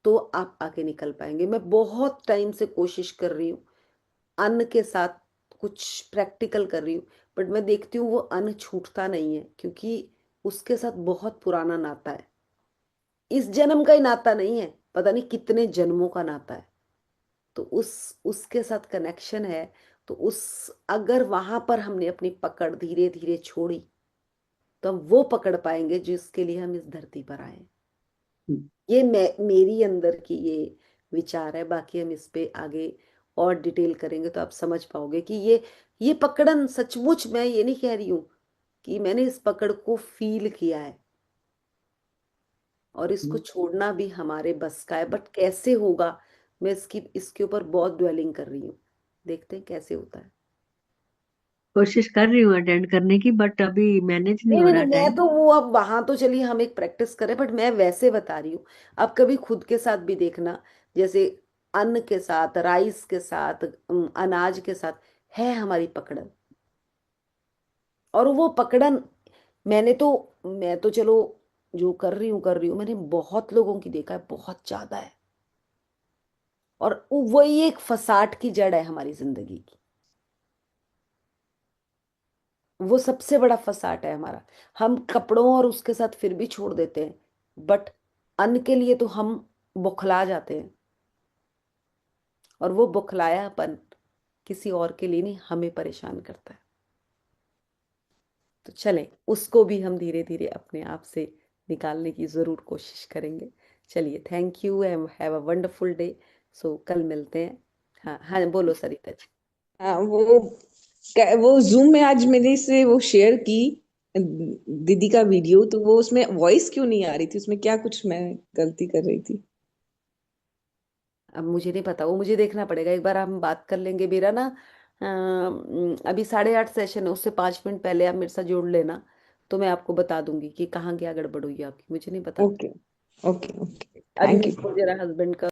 तो आप आगे निकल पाएंगे। मैं बहुत टाइम से कोशिश कर रही हूँ, अन्न के साथ कुछ प्रैक्टिकल कर रही हूँ, बट मैं देखती हूँ वो अन्न छूटता नहीं है, क्योंकि उसके साथ बहुत पुराना नाता है। इस जन्म का ही नाता नहीं है, पता नहीं कितने जन्मों का नाता है। तो उसके साथ कनेक्शन है। तो उस अगर वहां पर हमने अपनी पकड़ धीरे धीरे छोड़ी, तो हम वो पकड़ पाएंगे जिसके लिए हम इस धरती पर आए। ये मेरी अंदर की ये विचार है। बाकी हम इस पे आगे और डिटेल करेंगे तो आप समझ पाओगे कि ये पकड़न सचमुच, मैं ये नहीं कह रही हूं कि मैंने इस पकड़ को फील किया है, और इसको छोड़ना भी हमारे बस का है, बट कैसे होगा, मैं इसके ऊपर बहुत ड्वेलिंग कर रही हूँ। देखते हैं कैसे होता है। कोशिश कर रही हूँ अटेंड करने की, बट अभी मैनेज नहीं नहीं हो नहीं रहा नहीं, मैं टाइम। तो वो अब वहां तो चलिए हम एक प्रैक्टिस करें, बट मैं वैसे बता रही हूँ। अब कभी खुद के साथ भी देखना, जैसे अन्न के साथ, राइस के साथ, अनाज के साथ है हमारी पकड़न। और वो पकड़न मैंने तो मैं तो चलो जो कर रही हूँ, मैंने बहुत लोगों की देखा है, बहुत ज्यादा है। और वही एक फसाट की जड़ है हमारी जिंदगी की। वो सबसे बड़ा फसाट है हमारा। हम कपड़ों और उसके साथ फिर भी छोड़ देते हैं, बट अन्न के लिए तो हम बौखला जाते हैं। और वो बौखलायापन किसी और के लिए नहीं, हमें परेशान करता है। तो चलें, उसको भी हम धीरे धीरे अपने आप से निकालने की जरूर कोशिश करेंगे। चलिए, thank you and have a wonderful day. So कल मिलते हैं। हाँ हाँ, बोलो सरिता जी। हाँ, वो जूम में आज मेरे से वो शेयर की दीदी का वीडियो, तो वो उसमें वॉइस क्यों नहीं आ रही थी? उसमें क्या कुछ मैं गलती कर रही थी? अब मुझे नहीं पता, वो मुझे देखना पड़ेगा। एक बार हम बात कर लेंगे। मेरा ना अभी 8:30 सेशन है, उससे 5 मिनट पहले आप मेरे साथ जोड़ लेना, तो मैं आपको बता दूंगी कि कहाँ क्या गड़बड़ हुई है आपकी। मुझे नहीं पता। ओके ओके ओके, अभी थैंक मेरे यू। को जरा हस्बैंड का